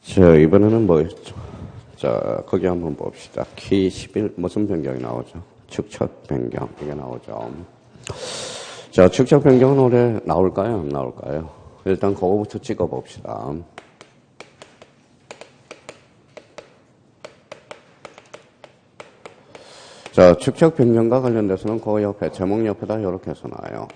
자, 이번에는 뭐였죠? 자, 거기 한번 봅시다. 키 11, 무슨 변경이 나오죠? 축척 변경, 이게 나오죠. 자, 축척 변경은 올해 나올까요? 안 나올까요? 일단 그거부터 찍어 봅시다. 자, 축척 변경과 관련돼서는 그 옆에, 제목 옆에다 이렇게 해서 놔요.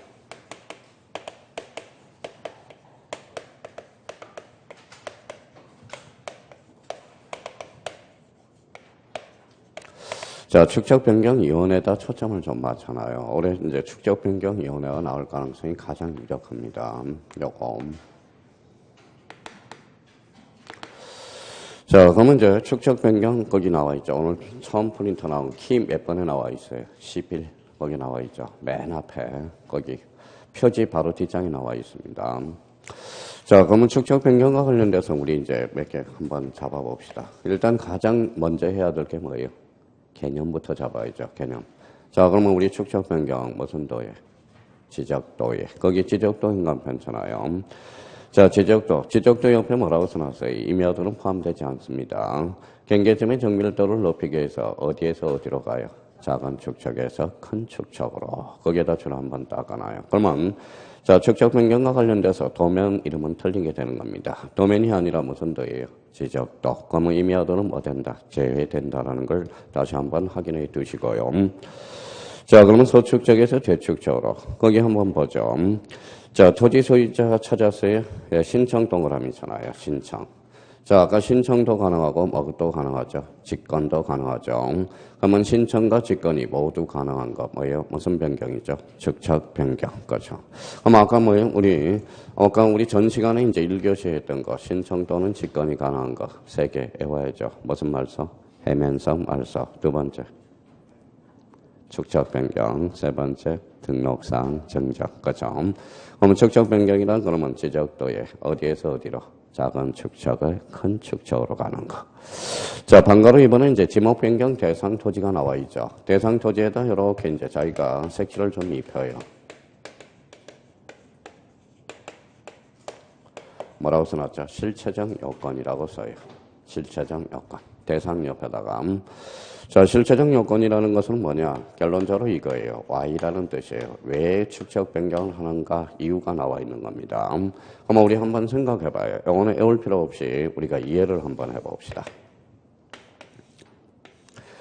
자, 축적변경위원회에다 초점을 좀 맞춰놔요. 올해 이제 축적변경위원회가 나올 가능성이 가장 유력합니다. 요거. 자, 그러면 이제 축적변경 거기 나와 있죠. 오늘 처음 프린터 나온 키 몇 번에 나와 있어요? 11. 거기 나와 있죠. 맨 앞에. 거기. 표지 바로 뒷장에 나와 있습니다. 자, 그러면 축적변경과 관련돼서 우리 이제 몇 개 한번 잡아봅시다. 일단 가장 먼저 해야 될 게 뭐예요? 개념부터 잡아야죠. 개념. 자, 그러면 우리 축척 변경 무슨 도예? 지적도예. 거기 지적도 인간 편찮아요. 자, 지적도 옆에 뭐라고 써놨어요? 임야도는 포함되지 않습니다. 경계점의 정밀도를 높이기 위해서 어디에서 어디로 가요? 작은 축척에서 큰 축척으로. 거기에다 줄 한번 닦아놔요. 그러면 자, 축척 변경과 관련돼서 도면 이름은 틀리게 되는 겁니다. 도면이 아니라 무슨 도예요? 지적도. 그러면 임야도는 뭐 된다? 제외된다라는 걸 다시 한번 확인해 두시고요. 자, 그러면 소축적에서 대축적으로. 거기 한번 보죠. 자, 토지 소유자가 찾았어요. 예, 신청 동그라미잖아요. 신청. 자, 아까 신청도 가능하고 뭐도 가능하죠. 직권도 가능하죠. 그러면 신청과 직권이 모두 가능한 거 뭐예요? 무슨 변경이죠? 축척 변경. 그렇죠. 그럼 아까 뭐예요? 아까 우리 전 시간에 이제 1교시에 했던 거 신청 또는 직권이 가능한 거 3개 외워야죠. 무슨 말서? 해면서 말서. 두 번째. 축척 변경. 세 번째. 등록상 정적. 그렇죠. 그러면 축척 변경이란 그러면 지적도에 어디에서 어디로? 작은 축척을 큰 축척으로 가는 거. 자, 방가로 이번에 이제 지목 변경 대상 토지가 나와 있죠. 대상 토지에다 이렇게 이제 자기가 색칠을 좀 입혀요. 뭐라고 써놨죠? 실체적 요건이라고 써요. 실체적 요건. 대상 옆에다가. 자, 실체적 요건이라는 것은 뭐냐? 결론적으로 이거예요. Y라는 뜻이에요. 왜 축척 변경을 하는가? 이유가 나와 있는 겁니다. 그럼 우리 한번 생각해봐요. 이거는 외울 필요 없이 우리가 이해를 한번 해봅시다.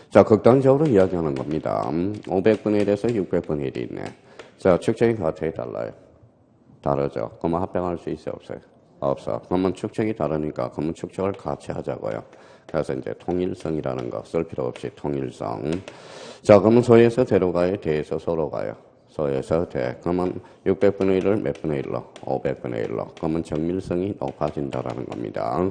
자, 극단적으로 이야기하는 겁니다. 500분의 1에서 600분의 1이 있네. 자, 축척이 같아요? 달라요? 다르죠. 그러면 합병할 수 있어요? 없어요? 없어. 그러면 축척이 다르니까 그러면 축척을 같이 하자고요. 그래서 이제 통일성이라는 거 쓸 필요 없이 통일성. 자, 그러면 소에서 대로 가요? 대에서 소로 가요? 소에서 대. 그러면 600분의 1을 몇 분의 1로? 500분의 1로. 그러면 정밀성이 높아진다라는 겁니다.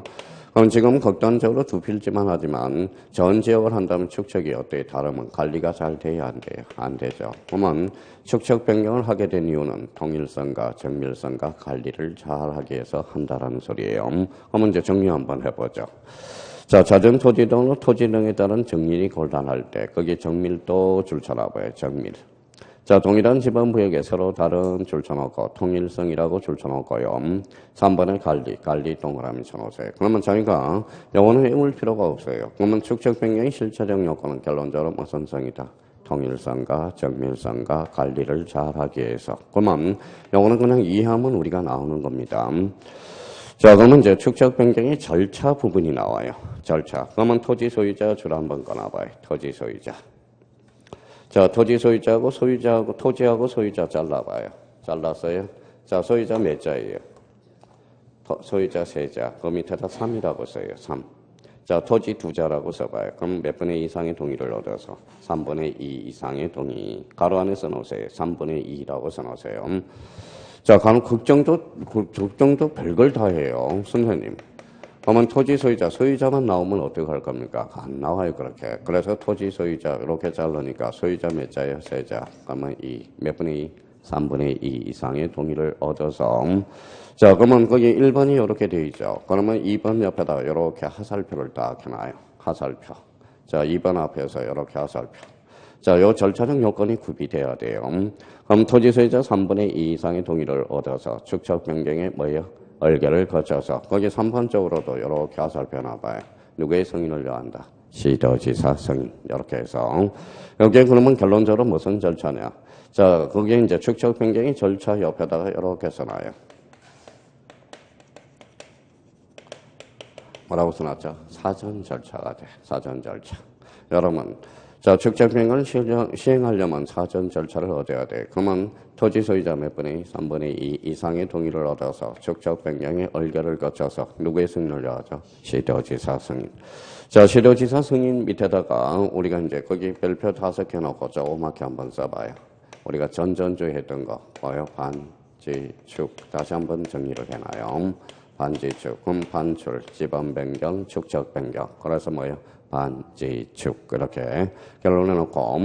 그럼 지금 극단적으로 두 필지만 하지만 전 지역을 한다면 축척이 어때요? 다르면 관리가 잘 돼야 안 돼요? 안 되죠. 그러면 축척 변경을 하게 된 이유는 통일성과 정밀성과 관리를 잘 하기 위해서 한다라는 소리예요. 그러면 이제 정리 한번 해보죠. 자, 잦은 토지 등에 따른 정밀이 곤란할 때 거기에 정밀도 줄쳐놔봐요. 정밀. 자, 동일한 지방구역에 서로 다른 줄쳐놓고 통일성이라고 줄쳐놓고요. 3번에 관리 동그라미 쳐놓으세요. 그러면 자기가 영어는 외울 필요가 없어요. 그러면 축척 변경의 실체적 요건은 결론적으로 무슨 성이다? 통일성과 정밀성과 관리를 잘하기 위해서. 그러면 영어는 그냥 이해하면 우리가 나오는 겁니다. 자, 그러면 이제 축척 변경의 절차 부분이 나와요. 절차. 그러면 토지 소유자 줄 한번 꺼놔봐요. 토지 소유자. 자, 토지 소유자하고 토지하고 소유자 잘라봐요. 잘랐어요? 자, 소유자 몇 자예요? 소유자 3자. 그 밑에다 3이라고 써요. 3. 자, 토지 2자라고 써봐요. 그럼 몇 분의 2 이상의 동의를 얻어서 3분의 2 이상의 동의. 가로 안에 써놓으세요. 3분의 2라고 써놓으세요. 자, 간혹 극정도 별걸 다 해요. 선생님. 그러면 토지 소유자만 나오면 어떻게 할 겁니까? 안 나와요, 그렇게. 그래서 토지 소유자, 이렇게 자르니까 소유자 몇 자예요? 3자. 그러면 몇 분의 2? 3분의 2 이상의 동의를 얻어서. 자, 그러면 거기 1번이 이렇게 되어 있죠. 그러면 2번 옆에다가 이렇게 하살표를 딱 해놔요. 하살표. 자, 2번 앞에서 이렇게 하살표. 자, 요 절차적 요건이 구비돼야 돼요. 그럼 토지 소유자 3분의 2 이상의 동의를 얻어서 축척 변경에 뭐예요? 얼결을 거쳐서 거기 3번 쪽으로도 이렇게 화살표 나봐요. 누구의 승인을 요한다? 시도지사 승인. 이렇게 해서 여기에 그러면 결론적으로 무슨 절차냐? 자, 거기에 이제 축적 변경이 절차 옆에다가 이렇게 써놔요. 뭐라고 써놨죠? 사전 절차가 돼. 사전 절차. 여러분, 자, 축적 변경을 시행하려면 사전 절차를 얻어야 돼. 그러면 토지 소유자 몇 분의 3분의 2 이상의 동의를 얻어서 축적 변경의 얼결을 거쳐서 누구의 승인을 요하죠? 시도지사 승인. 자, 시도지사 승인 밑에다가 우리가 이제 거기 별표 5개 넣고 조그맣게 한번 써봐요. 우리가 전전주에 했던 거 뭐요? 반지축. 다시 한번 정리를 해놔요. 반지축, 그럼 반출, 지번 변경, 축적 변경. 그래서 뭐예요? 반지축. 그렇게 결론을 놓고.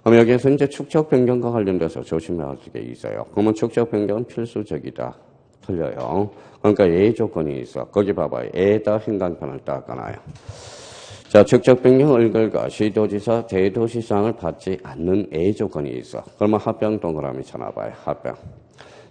그럼 여기에서 이제 축적 변경과 관련돼서 조심해야 할 게 있어요. 그러면 축적 변경은 필수적이다. 틀려요. 그러니까 예의 조건이 있어. 거기 봐봐요. 에다 행간편을 닦아놔요. 자, 축적 변경 얼결과 시도지사 대도시상을 받지 않는 예의 조건이 있어. 그러면 합병 동그라미 쳐놔봐요. 합병.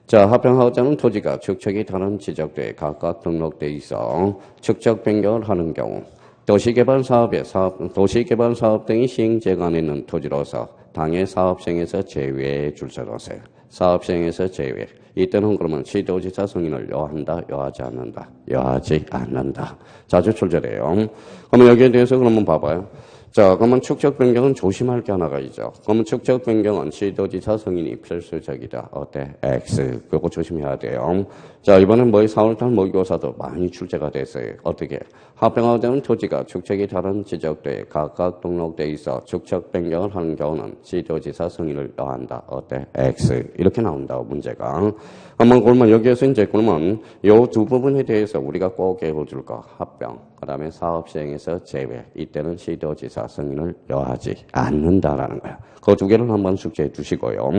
자, 합병하고자는 토지가 축척이 다른 지적대에 각각 등록돼 있어 축적 변경을 하는 경우 도시개발 사업 등이 시행재간에 있는 토지로서 당해 사업시행에서 제외해 줄 것을 사업시행에서 제외. 이때는 그러면 시도지사 승인을 요한다, 요하지 않는다. 요하지 않는다. 자주 출제돼요. 그러면 여기에 대해서 그러면 봐봐요. 자, 그러면 축적 변경은 조심할 게 하나가 있죠. 그러면 축적 변경은 시도지사 승인이 필수적이다. 어때? X. 그거 조심해야 돼요. 자, 이번엔 4월달 모의고사도 많이 출제가 됐어요. 어떻게? 합병화되는 토지가 축척이 다른 지적대에 각각 등록돼 있어 축척 변경을 하는 경우는 시도지사 승인을 요한다. 어때? X. 이렇게 나온다고 문제가. 그러면 여기에서 이제 그러면 요 두 부분에 대해서 우리가 꼭 해볼 거. 합병. 그 다음에 사업 시행에서 제외. 이때는 시도지사 승인을 요하지 않는다라는 거야. 그 두 개를 한번 숙제해 주시고요.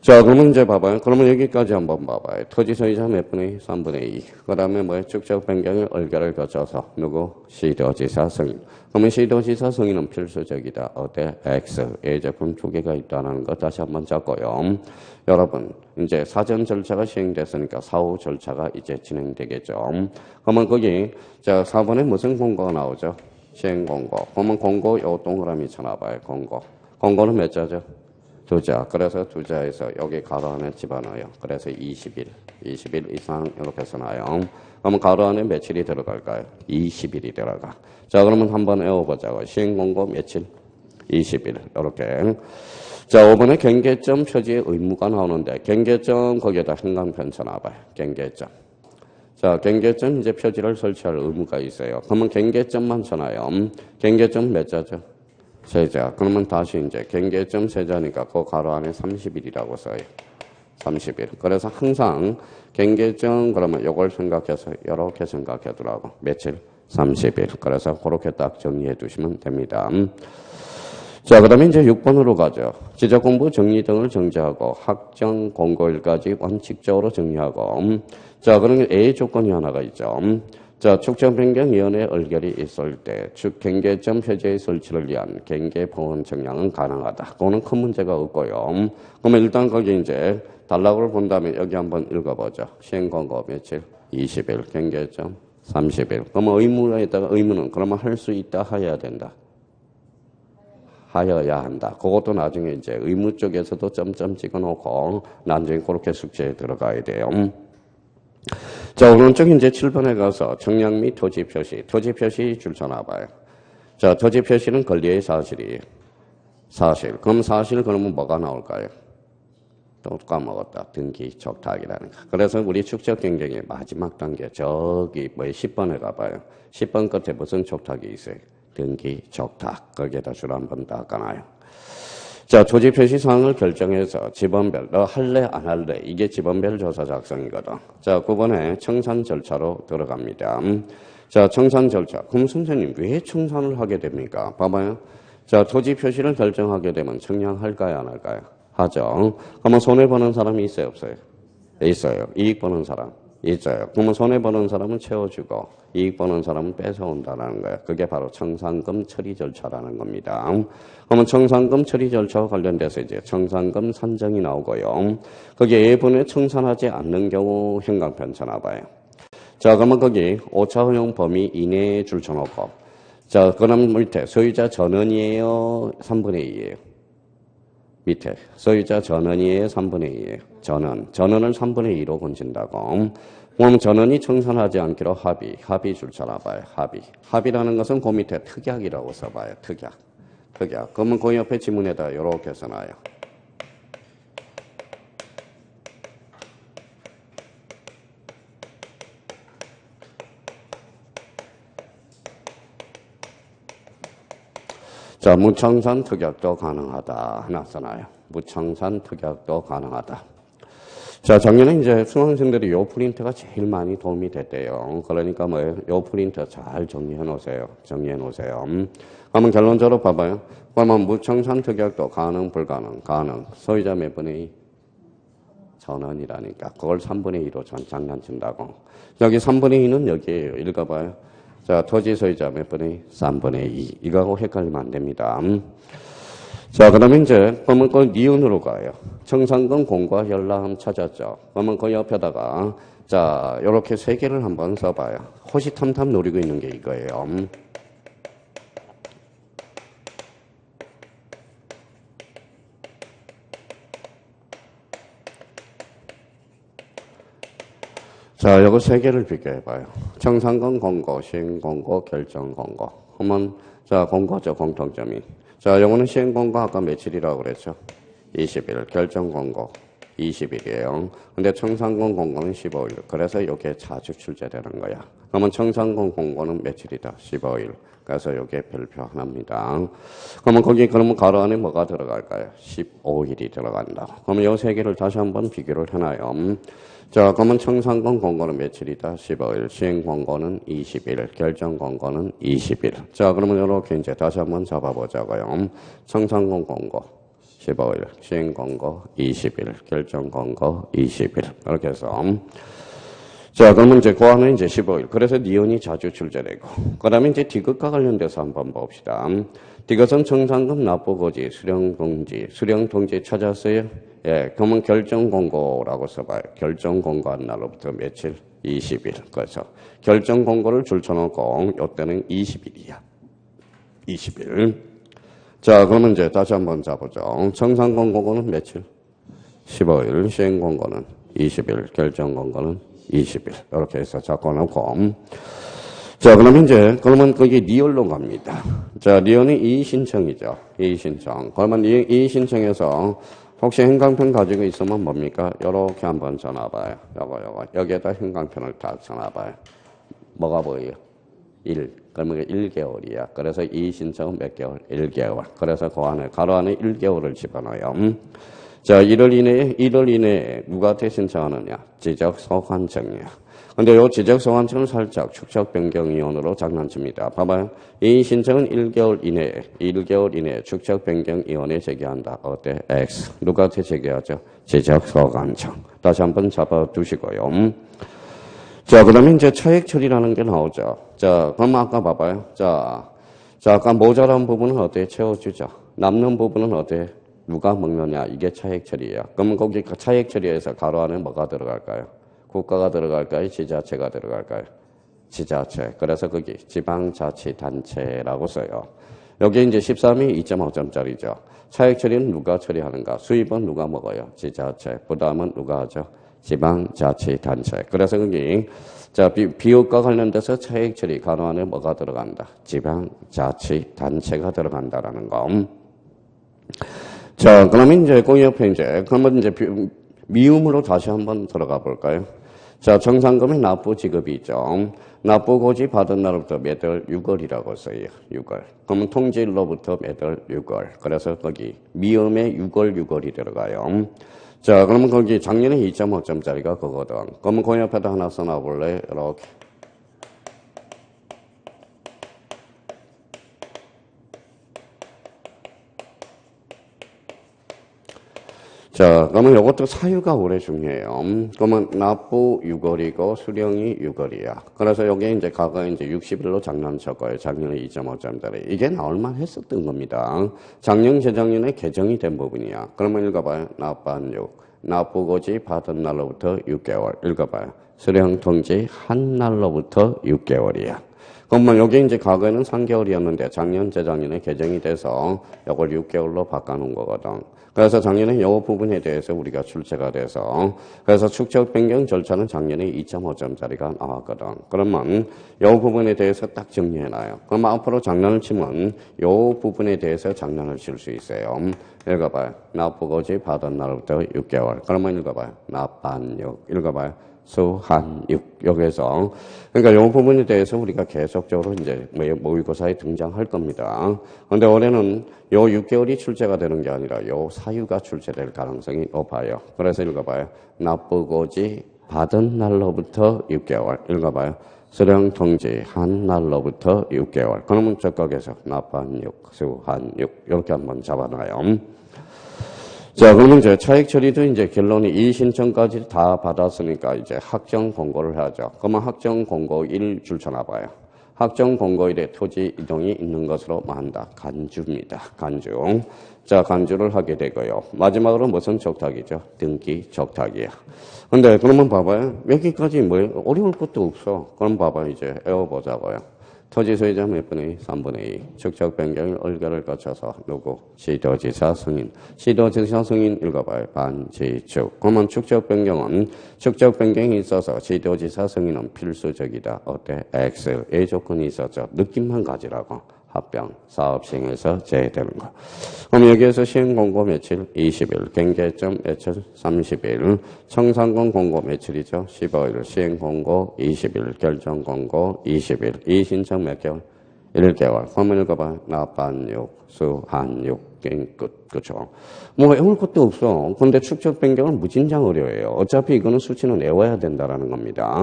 자, 그러면 이제 봐봐요. 그러면 여기까지 한번 봐봐요. 토지 소유자 몇 분의 3분의 2. 그 다음에 축적 변경의 얼결을 거쳐서 누구? 시도지사 승인. 그러면 시도지사 승인은 필수적이다. 어때? X. 예제품 두 개가 있다는 거 다시 한번 잡고요. 여러분, 이제 사전 절차가 시행됐으니까 사후 절차가 이제 진행되겠죠. 그러면 거기, 자, 4번에 무슨 공고가 나오죠? 시행 공고. 그러면 공고 요 동그라미 쳐놔봐요. 공고. 공고는 몇 자죠? 2자. 그래서 2자에서 여기 가로 안에 집어넣어요. 그래서 20일 이상 이렇게 써놔요. 그러면 가로 안에 며칠이 들어갈까요? 20일이 들어가. 자, 그러면 한번 외워보자고. 시행공고 며칠? 20일. 이렇게. 자, 5번에 경계점 표지의 의무가 나오는데 경계점 거기에다 행간편 쳐놔봐요. 경계점. 자, 경계점 이제 표지를 설치할 의무가 있어요. 그러면 경계점만 쳐놔요. 경계점 몇 자죠? 세자. 그러면 다시 이제 경계점 세자니까 그 가로 안에 30일이라고 써요. 30일. 그래서 항상 경계점 그러면 요걸 생각해서 이렇게 생각하더라고. 며칠? 30일. 그래서 그렇게 딱 정리해 두시면 됩니다. 자, 그 다음에 이제 6번으로 가죠. 지적공부 정리 등을 정지하고 확정 공고일까지 원칙적으로 정리하고. 자, 그러면 A 조건이 하나가 있죠. 자, 축적변경위원회 얼결이 있을 때 경계점 표지의 설치를 위한 경계 보완 정량은 가능하다. 그거는 큰 문제가 없고요. 그러면 일단 거기 이제 단락을 본다면 여기 한번 읽어보죠. 시행공고 며칠? 20일. 경계점 30일. 그러면 의무에다가 의무는 그러면 할 수 있다 해야 된다. 하여야 한다. 그것도 나중에 이제 의무 쪽에서도 점점 찍어놓고 나중에 그렇게 숙제에 들어가야 돼요. 자, 오른쪽 이제 7번에 가서 정량 및 토지 표시 줄 서놔봐요. 자, 토지 표시는 권리의 사실이에요. 사실. 그럼 사실 그러면 뭐가 나올까요? 또 까먹었다. 등기 촉탁이라는 거. 그래서 우리 축적 경쟁의 마지막 단계 저기 10번에 가봐요. 10번 끝에 무슨 촉탁이 있어요? 등기 촉탁. 거기에다 줄 한번 닦아놔요. 자, 토지 표시 사항을 결정해서 지번별 너 할래 안 할래 이게 지번별 조사 작성이거든. 자, 9번에 청산 절차로 들어갑니다. 자, 청산 절차. 그럼 선생님 왜 청산을 하게 됩니까? 봐봐요. 자, 토지 표시를 결정하게 되면 청량할까요 안 할까요? 하죠. 그러면 손해보는 사람이 있어요 없어요? 있어요. 이익 보는 사람 있어요. 그러면 손해보는 사람은 채워주고 이익 버는 사람은 뺏어온다는 거예요. 그게 바로 청산금 처리 절차라는 겁니다. 그러면 청산금 처리 절차와 관련돼서 이제 청산금 산정이 나오고요. 거기에 예분에 청산하지 않는 경우 형광펜 쳐놔봐요. 자, 그러면 거기 오차 허용 범위 이내에 줄 쳐놓고 자, 그럼 밑에 소유자 전원이에요? 3분의 2예요? 밑에 소유자 전원이에요? 3분의 2예요? 전원을 3분의 2로 건진다고. 그럼 전원이 청산하지 않기로 합의 줄 쳐놔봐요. 합의라는 것은 그 밑에 특약이라고 써봐요. 특약. 그러면 그 옆에 지문에다 이렇게 써놔요. 자, 무청산 특약도 가능하다. 하나 써놔요. 무청산 특약도 가능하다. 자, 작년에 이제 수강생들이 요 프린트가 제일 많이 도움이 됐대요. 그러니까 뭐예요? 요 프린트 잘 정리해 놓으세요. 그러면 결론적으로 봐봐요. 그러면 무청산 특약도 가능, 불가능, 가능. 소유자 몇 분의 2? 전원이라니까. 그걸 3분의 2로 장난친다고. 여기 3분의 2는 여기에요. 읽어봐요. 자, 토지 소유자 몇 분의 2? 3분의 2. 이거하고 헷갈리면 안 됩니다. 자, 그러면 이제, 그러면 그 니은으로 가요. 청산금 공과 연락함 찾았죠. 그러면 그 옆에다가, 자, 요렇게 세 개를 한번 써봐요. 호시탐탐 노리고 있는 게 이거예요. 자, 요거 세 개를 비교해봐요. 청산금 공고, 시행공고, 결정공고. 그러면, 자, 공고죠, 공통점이. 자, 요거는 시행공고 아까 며칠이라고 그랬죠? 20일. 결정공고 20일이에요. 근데 청산금 공고는 15일. 그래서 요게 자주 출제되는 거야. 그러면 청산금 공고는 며칠이다? 15일. 그래서 요게 별표 하나입니다. 그러면 가로 안에 뭐가 들어갈까요? 15일이 들어간다. 그러면 요 세 개를 다시 한번 비교를 해놔요. 자, 그러면 청산금 공고는 며칠이다? 15일. 시행 공고는 20일. 결정 공고는 20일. 자, 그러면 이렇게 이제 다시 한번 잡아보자고요. 청산금 공고 15일. 시행 공고 20일. 결정 공고 20일. 이렇게 해서. 자, 그러면 이제 그 안에 이제 15일. 그래서 니은이 자주 출제되고. 그 다음에 이제 디귿과 관련돼서 한번 봅시다. 디귿은 청산금 납부고지, 수령통지 찾았어요? 예, 그러면 결정공고라고 써봐요. 결정공고한 날로부터 며칠? 20일. 그래서 결정공고를 줄쳐놓고 요때는 20일이야. 20일. 자, 그러면 이제 다시 한번 잡보죠. 청산공고는 며칠? 15일. 시행공고는 20일. 결정공고는 20일. 이렇게 해서 잡아놓고. 자, 그러면 거기 리얼로 갑니다. 자, 리얼은 이의신청이죠. 이의신청. 그러면 이의신청에서 혹시 형광펜 가지고 있으면 뭡니까? 요렇게 한번 써놔봐요. 요거. 여기에다 형광펜을 딱 써놔봐요. 뭐가 보여요? 1. 그러면 1개월이야. 그래서 이의신청은 몇 개월? 1개월. 그래서 그 안에, 가로 안에 1개월을 집어넣어요. 자, 1월 이내에 누구한테 신청하느냐? 지적소관청이야. 근데 요 지적소관청은 살짝 축척변경위원으로 장난칩니다. 봐봐요. 이 신청은 1개월 이내에 축척변경위원회에 제기한다. 어때? X. 누구한테 제기하죠? 지적소관청. 다시 한번 잡아두시고요. 자, 그 다음에 이제 차액처리라는 게 나오죠. 자, 그럼 아까 봐봐요. 자, 아까 모자란 부분은 어때? 채워주죠. 남는 부분은 어때? 누가 먹느냐? 이게 차액처리예요. 그러면 거기 차액처리에서 가로 안에 뭐가 들어갈까요? 국가가 들어갈까요? 지자체가 들어갈까요? 지자체. 그래서 거기 지방자치단체라고 써요. 여기 이제 13이 2.5점짜리죠. 차액처리는 누가 처리하는가? 수입은 누가 먹어요? 지자체. 부담은 누가 하죠? 지방자치단체. 그래서 거기 자, 비용과 관련돼서 차액처리 가로 안에 뭐가 들어간다? 지방자치단체가 들어간다라는 거. 자, 그러면 이제 그 옆에 그러면 이제 미음으로 다시 한번 들어가 볼까요? 자, 정산금의 납부 지급이 있죠. 납부 고지 받은 날부터 몇 월? 6월이라고 써요. 6월. 그러면 통지일로부터 몇 월? 6월. 그래서 거기 미음에 6월이 들어가요. 자, 그러면 거기 작년에 2.5점짜리가 그거거든. 그러면 그 옆에다 하나 써놔볼래? 이렇게. 자, 그러면 이것도 사유가 오래 중요해요. 그러면 납부 6월이고 수령이 6월이야. 그래서 여기 이제 과거에 이제 60일로 장난쳤고요. 작년에 2.5점짜리. 이게 나올만 했었던 겁니다. 작년, 재작년에 개정이 된 부분이야. 그러면 읽어봐요. 납부한 6. 납부고지 받은 날로부터 6개월. 읽어봐요. 수령 통지 한 날로부터 6개월이야. 그러면 여기 이제 과거에는 3개월이었는데 작년, 재작년에 개정이 돼서 이걸 6개월로 바꿔놓은 거거든. 그래서 작년에 이 부분에 대해서 우리가 출제가 돼서 그래서 축적 변경 절차는 작년에 2.5점짜리가 나왔거든. 그러면 이 부분에 대해서 딱 정리해놔요. 그럼 앞으로 장난을 치면 이 부분에 대해서 장난을 칠 수 있어요. 읽어봐요. 납부고지 받은 날부터 6개월. 그러면 읽어봐요. 납한 6. 읽어봐요. 수한 6. 여기서 그러니까 이 부분에 대해서 우리가 계속적으로 이제 모의고사에 등장할 겁니다. 그런데 올해는 요 6개월이 출제가 되는 게 아니라 요 사유가 출제될 가능성이 높아요. 그래서 읽어봐요. 납부고지 받은 날로부터 6개월. 읽어봐요. 수령 통지 한 날로부터 6개월. 그러면 적각에서 납한 6, 수한 6 이렇게 한번 잡아놔요. 자, 그러면 이제 차익 처리도 이제 결론이 이 신청까지 다 받았으니까 이제 확정 공고를 하죠. 그러면 확정 공고일 줄쳐놔봐요. 확정 공고일에 토지 이동이 있는 것으로 만다. 간주입니다. 간주. 자, 간주를 하게 되고요. 마지막으로 무슨 적탁이죠? 등기 적탁이야. 근데 그러면 봐봐요. 여기까지 뭐 어려울 것도 없어. 그럼 봐봐요. 이제 외워보자고요. 토지 소유자 몇 분의 2? 3분의 2. 축적 변경일 의결을 거쳐서 누구? 시도지사 승인. 시도지사 승인 읽어봐요. 반지축. 그러면 축적 변경은 축적 변경이 있어서 시도지사 승인은 필수적이다. 어때? X. A 조건이 있었죠. 느낌만 가지라고. 합병, 사업 시행에서 제외되는 거. 그럼 여기에서 시행 공고 며칠? 20일. 경계점 며칠? 30일. 청산권 공고 며칠이죠? 15일. 시행 공고 20일. 결정 공고 20일. 이 신청 몇 개월? 1개월. 그러면 읽어봐. 납반 6, 수한 6. 끝. 그쵸? 뭐 외울 것도 없어. 근데 축적 변경은 무진장 어려워요. 어차피 이거는 수치는 외워야 된다라는 겁니다.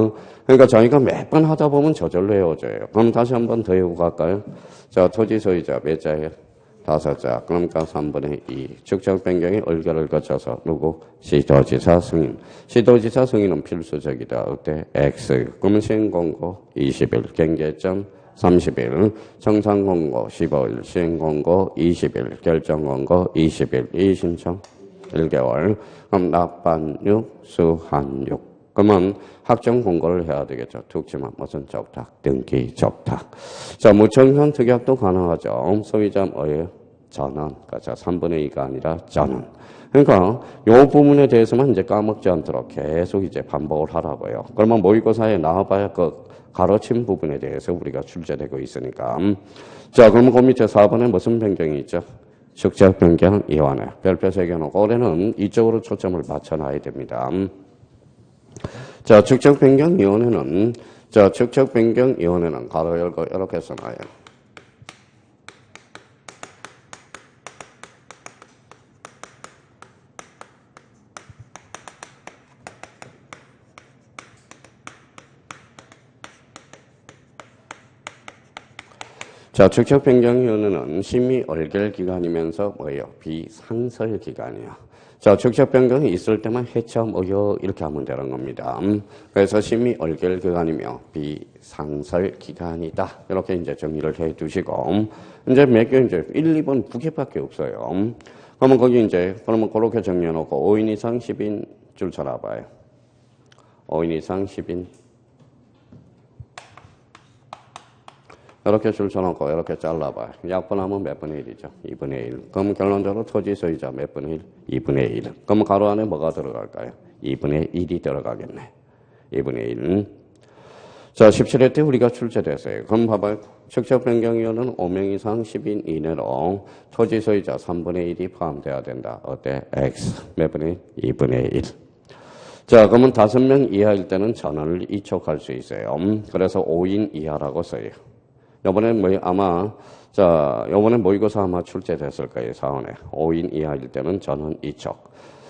그러니까 저희가 몇 번 하다 보면 저절로 외워져요. 그럼 다시 한번 더 외우고 갈까요? 자, 토지 소유자 몇 자예요? 5자. 그러니까 3분의 2. 축적 변경의 의결을 거쳐서 누구? 시도지사 승인. 시도지사 승인은 필수적이다. 어때? X. 그러면 시행공고 20일. 경계점 30일. 청산공고 15일. 시행공고 20일. 결정공고 20일. 이 신청 1개월. 그럼 납반 6, 수한 6. 그러면 확정 공고를 해야 되겠죠. 툭 치면 무슨 적탁, 등기 적탁. 자, 무청산 특약도 가능하죠. 소유자 뭐예요? 전원. 그렇죠. 3분의 2가 아니라 전원. 그러니까 이 부분에 대해서만 이제 까먹지 않도록 계속 이제 반복을 하라고요. 그러면 모의고사에 나와봐야 그 가로친 부분에 대해서 우리가 출제되고 있으니까. 자, 그러면 그 밑에 4번에 무슨 변경이 있죠? 축적 변경 이완해. 별표 새겨놓고 올해는 이쪽으로 초점을 맞춰놔야 됩니다. 자, 축적 변경 이원회는 축적 변경 이원회는 가로 열고 이렇게 써놔요. 자, 축적 변경 이원회는 심의 얼결 기간이면서 뭐예요? 비상설 기간이야. 자, 축적 변경이 있을 때만 해처 의료 이렇게 하면 되는 겁니다. 그래서 심의 얼결 기간이며 비상설 기간이다. 이렇게 이제 정리를 해 두시고 이제 몇 개 이제 1, 2번 두 개밖에 없어요. 그러면 거기 이제 그러면 그렇게 정리해 놓고 5인 이상 10인 줄 쳐놔봐요. 5인 이상 10인 이렇게 줄 쳐놓고 이렇게 잘라봐요. 약분하면 몇 분의 1이죠? 2분의 1. 그럼 결론적으로 토지 소유자 몇 분의 1? 2분의 1. 그럼 가로 안에 뭐가 들어갈까요? 2분의 1이 들어가겠네. 2분의 1. 자, 17회 때 우리가 출제됐어요. 그럼 봐봐요. 축적 변경위원은 5명 이상 10인 이내로 토지 소유자 3분의 1이 포함돼야 된다. 어때? X. 몇 분의 1? 2분의 1. 자, 그러면 5명 이하일 때는 전원을 이촉할 수 있어요. 그래서 5인 이하라고 써요. 요번에 요번에 모의고사 아마 출제됐을 거예요, 사원에. 5인 이하일 때는 전원 이촉.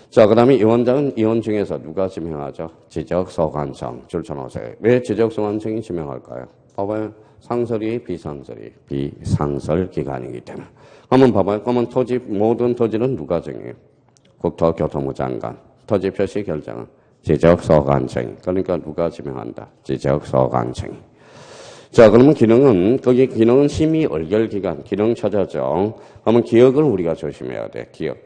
자, 그 다음에 위원장은 위원 중에서 누가 지명하죠? 지적소관청. 줄쳐놓으세요. 왜 지적소관청이 지명할까요? 봐봐요. 상설이 비상설이. 비상설 기간이기 때문에. 그러면 봐봐요. 그러면 모든 토지는 누가 정해요? 국토교통부 장관. 토지 표시 결정은 지적소관청. 그러니까 누가 지명한다? 지적소관청. 자, 그러면 거기 기능은 심의 의결기관, 기능 찾아죠. 그러면 기억을 우리가 조심해야 돼, 기억.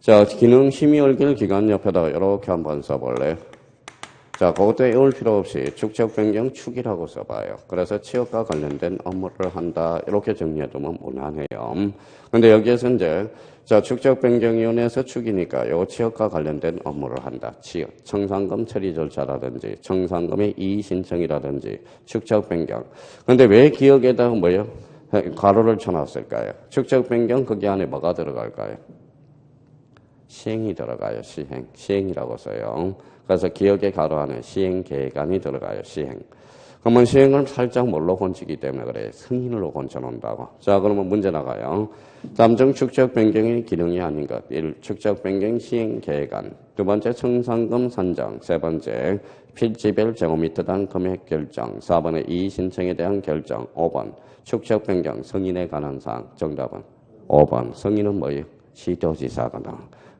자, 기능 심의 의결기관 옆에다가 이렇게 한번 써볼래? 자, 그것도 외울 필요 없이 축적 변경 축이라고 써봐요. 그래서 취업과 관련된 업무를 한다. 이렇게 정리해두면 무난해요. 근데 여기에서 이제, 자, 축적 변경위원회에서 축이니까 요 취업과 관련된 업무를 한다. 취업, 청산금 처리 절차라든지, 청산금의 이의 신청이라든지, 축적 변경. 근데 왜 기억에다가 뭐예요? 괄호를 쳐놨을까요? 축적 변경 거기 안에 뭐가 들어갈까요? 시행이 들어가요. 시행. 시행이라고 써요. 그래서 기억의 가로 안에 시행 계획안이 들어가요. 시행. 그러면 시행을 살짝 뭘로 건치기 때문에 그래. 승인으로 건쳐놓는다고. 자, 그러면 문제 나가요. 잠정 축적 변경의 기능이 아닌 것. 1. 축적 변경 시행 계획안. 두 번째 청산금 산정. 세 번째 필지별 제곱미터당 금액 결정. 4번에 이의 신청에 대한 결정. 5번 축적 변경 승인에 관한 사항. 정답은 5번. 승인은 뭐예요? 시도지사거든.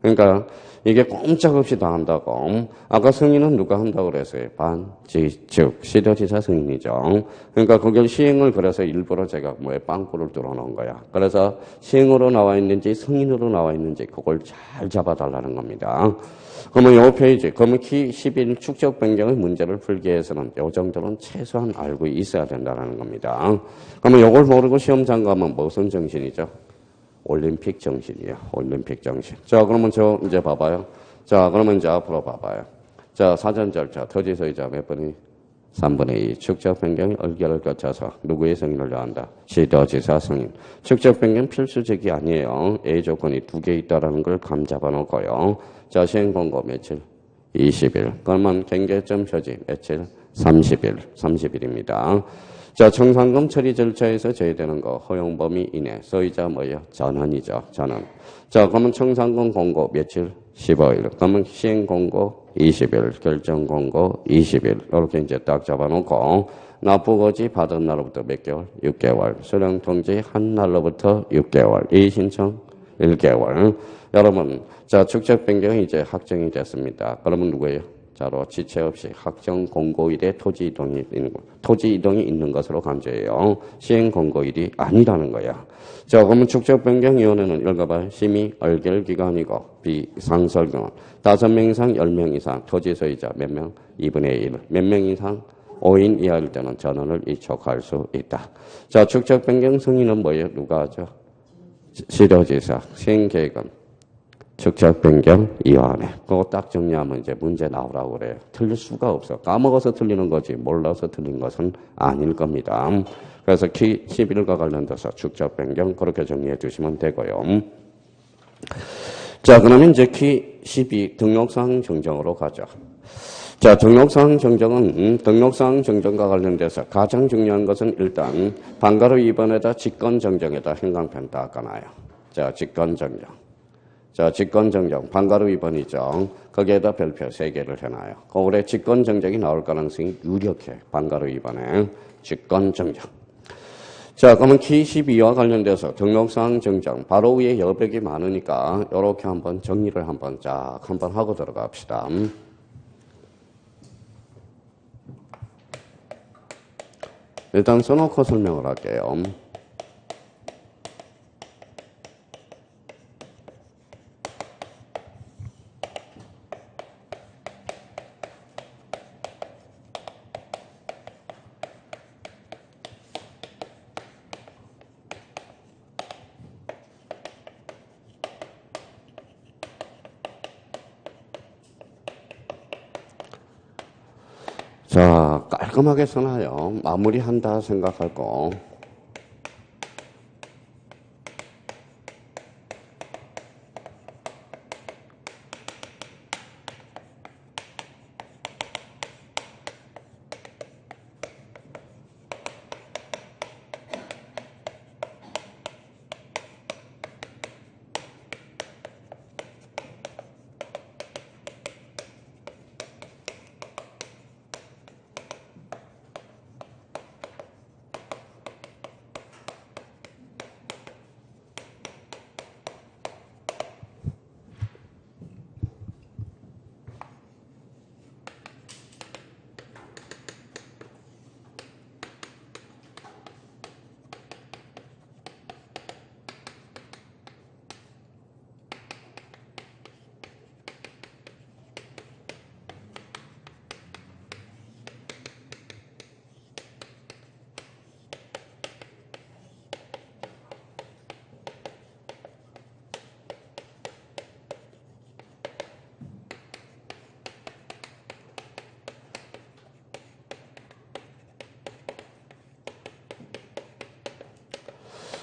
그러니까 이게 꼼짝없이 다 한다고. 아까 승인은 누가 한다고 그랬어요? 반지축. 시도지사 승인이죠. 그러니까 그걸 시행을 그래서 일부러 제가 빵꾸를 뚫어놓은 거야. 그래서 시행으로 나와 있는지 승인으로 나와 있는지 그걸 잘 잡아달라는 겁니다. 그러면 요 페이지, 그러면 키 11 축적 변경의 문제를 풀기 위해서는 요 정도는 최소한 알고 있어야 된다는 겁니다. 그러면 요걸 모르고 시험 장가면 무슨 정신이죠? 올림픽 정신이에요. 올림픽 정신. 자, 그러면 이제 봐봐요. 자, 그러면 이제 앞으로 봐봐요. 자, 사전 절차. 토지소유자 몇 번이? 3분의 2. 축적 변경이 의결을 거쳐서 누구의 승인을 요한다? 시도지사 승인. 축적 변경 필수적이 아니에요. A 조건이 2개 있다라는 걸 감 잡아놓고요. 자, 시행 공고 며칠? 20일. 그러면 경계점 표지 며칠? 30일. 30일입니다. 자, 청산금 처리 절차에서 제외되는 거 허용 범위 이내. 소유자 뭐예요? 전원이죠. 전원. 자, 그러면 청산금 공고 며칠? 15일. 그러면 시행 공고 20일. 결정 공고 20일. 이렇게 이제 딱 잡아놓고 납부거지 받은 날로부터 몇 개월? 6개월. 수령 통지 한 날로부터 6개월. 이의 신청 1개월. 여러분, 자, 축적 변경이 이제 확정이 됐습니다. 그러면 누구예요? 자로 지체 없이 확정 공고일에 토지 이동이 있는 것으로 간주해요. 시행 공고일이 아니라는 거야. 자, 그러면 축적 변경위원회는 읽어봐요. 심의 의결 기관이고 비상설경은 5명 이상 10명 이상 토지 소유자 몇 명? 2분의 1. 몇 명 이상? 5인 이하일 때는 전원을 이촉할 수 있다. 자, 축적 변경 승인은 뭐예요? 누가 하죠? 시도지사. 시행 계획은 축적 변경 위원회. 그거 딱 정리하면 이제 문제 나오라고 그래요. 틀릴 수가 없어. 까먹어서 틀리는 거지 몰라서 틀린 것은 아닐 겁니다. 그래서 키 11과 관련돼서 축적 변경 그렇게 정리해 주시면 되고요. 자, 그러면 이제 키 12 등록사항 정정으로 가죠. 자, 등록사항 정정은 등록사항 정정과 관련돼서 가장 중요한 것은 일단 방가로 2번에다 직권정정에다 행강편 다 까놔요. 자, 직권정정. 자, 직권정정, 방가루 2번이죠. 거기에다 별표 3개를 해놔요. 올해 직권정정이 나올 가능성이 유력해. 방가루 2번에. 직권정정. 자, 그러면 키 12와 관련돼서 등록사항 정정. 바로 위에 여백이 많으니까 이렇게 한번 정리를 한번 하고 들어갑시다. 일단 써놓고 설명을 할게요. 자, 깔끔하게 써놔요. 마무리한다 생각할 거.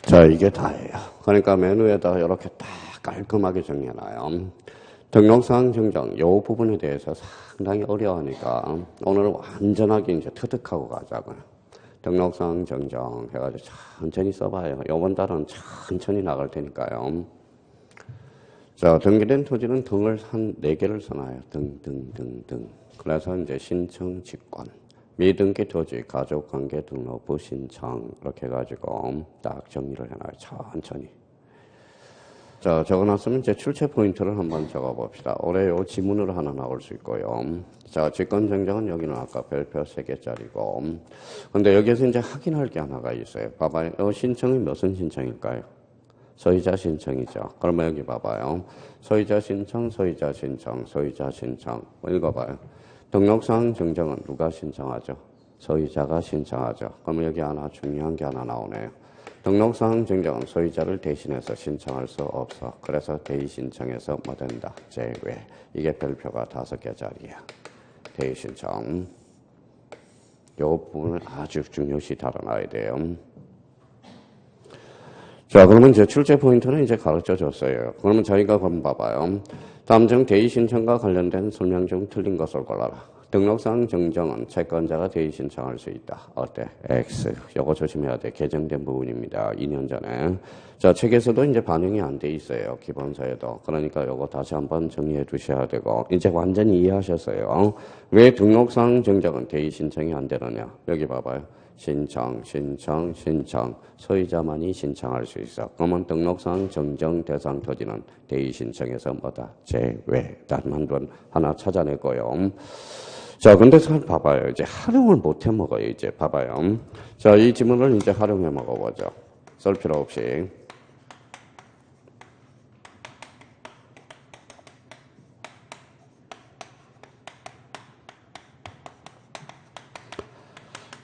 자, 이게 다예요. 그러니까 메뉴에다가 이렇게 딱 깔끔하게 정해놔요. 등록사항 정정, 이 부분에 대해서 상당히 어려우니까 오늘 완전하게 이제 터득하고 가자고요. 등록사항 정정 해가지고 천천히 써봐요. 이번 달은 천천히 나갈 테니까요. 자, 등기된 토지는 등을 한 4개를 써놔요. 등. 그래서 이제 신청, 직권, 미등기 토지, 가족관계 등록부 신청 이렇게 해가지고 딱 정리를 해놔요. 천천히. 자, 적어놨으면 이제 출제 포인트를 한번 적어봅시다. 올해 요 지문으로 하나 나올 수 있고요. 자, 직권정정은 여기는 아까 별표 3개짜리고. 근데 여기에서 이제 확인할 게 하나가 있어요. 봐봐요. 신청이 무슨 신청일까요? 소유자 신청이죠. 그러면 여기 봐봐요. 소유자 신청. 읽어봐요. 등록사항 정정은 누가 신청하죠? 소유자가 신청하죠. 그러면 여기 하나 중요한 게 하나 나오네요. 등록사항 정정은 소유자를 대신해서 신청할 수 없어. 그래서 대의 신청에서 뭐 된다? 제외. 이게 별표가 5개짜리야. 대의 신청. 요 부분을 아주 중요시 다뤄놔야 돼요. 자, 그러면 이제 출제 포인트는 이제 가르쳐 줬어요. 그러면 저희가 한번 봐봐요. 다음 중 대의 신청과 관련된 설명 중 틀린 것을 골라라. 등록사항 정정은 채권자가 대의 신청할 수 있다. 어때? X. 요거 조심해야 돼. 개정된 부분입니다. 2년 전에. 자, 책에서도 이제 반영이 안 돼 있어요. 기본서에도. 그러니까 요거 다시 한번 정리해 두셔야 되고. 이제 완전히 이해하셨어요. 왜 등록사항 정정은 대의 신청이 안 되느냐? 여기 봐봐요. 신청. 소유자만이 신청할 수 있어. 그러면 등록사항 정정 대상 토지는 대의 신청에서 뭐다? 제외. 단한 번 하나 찾아내고요. 자, 근데 잘 봐봐요. 이제 활용을 못 해 먹어요. 이제 봐봐요. 자, 이 지문을 이제 활용해 먹어보죠. 쓸 필요 없이.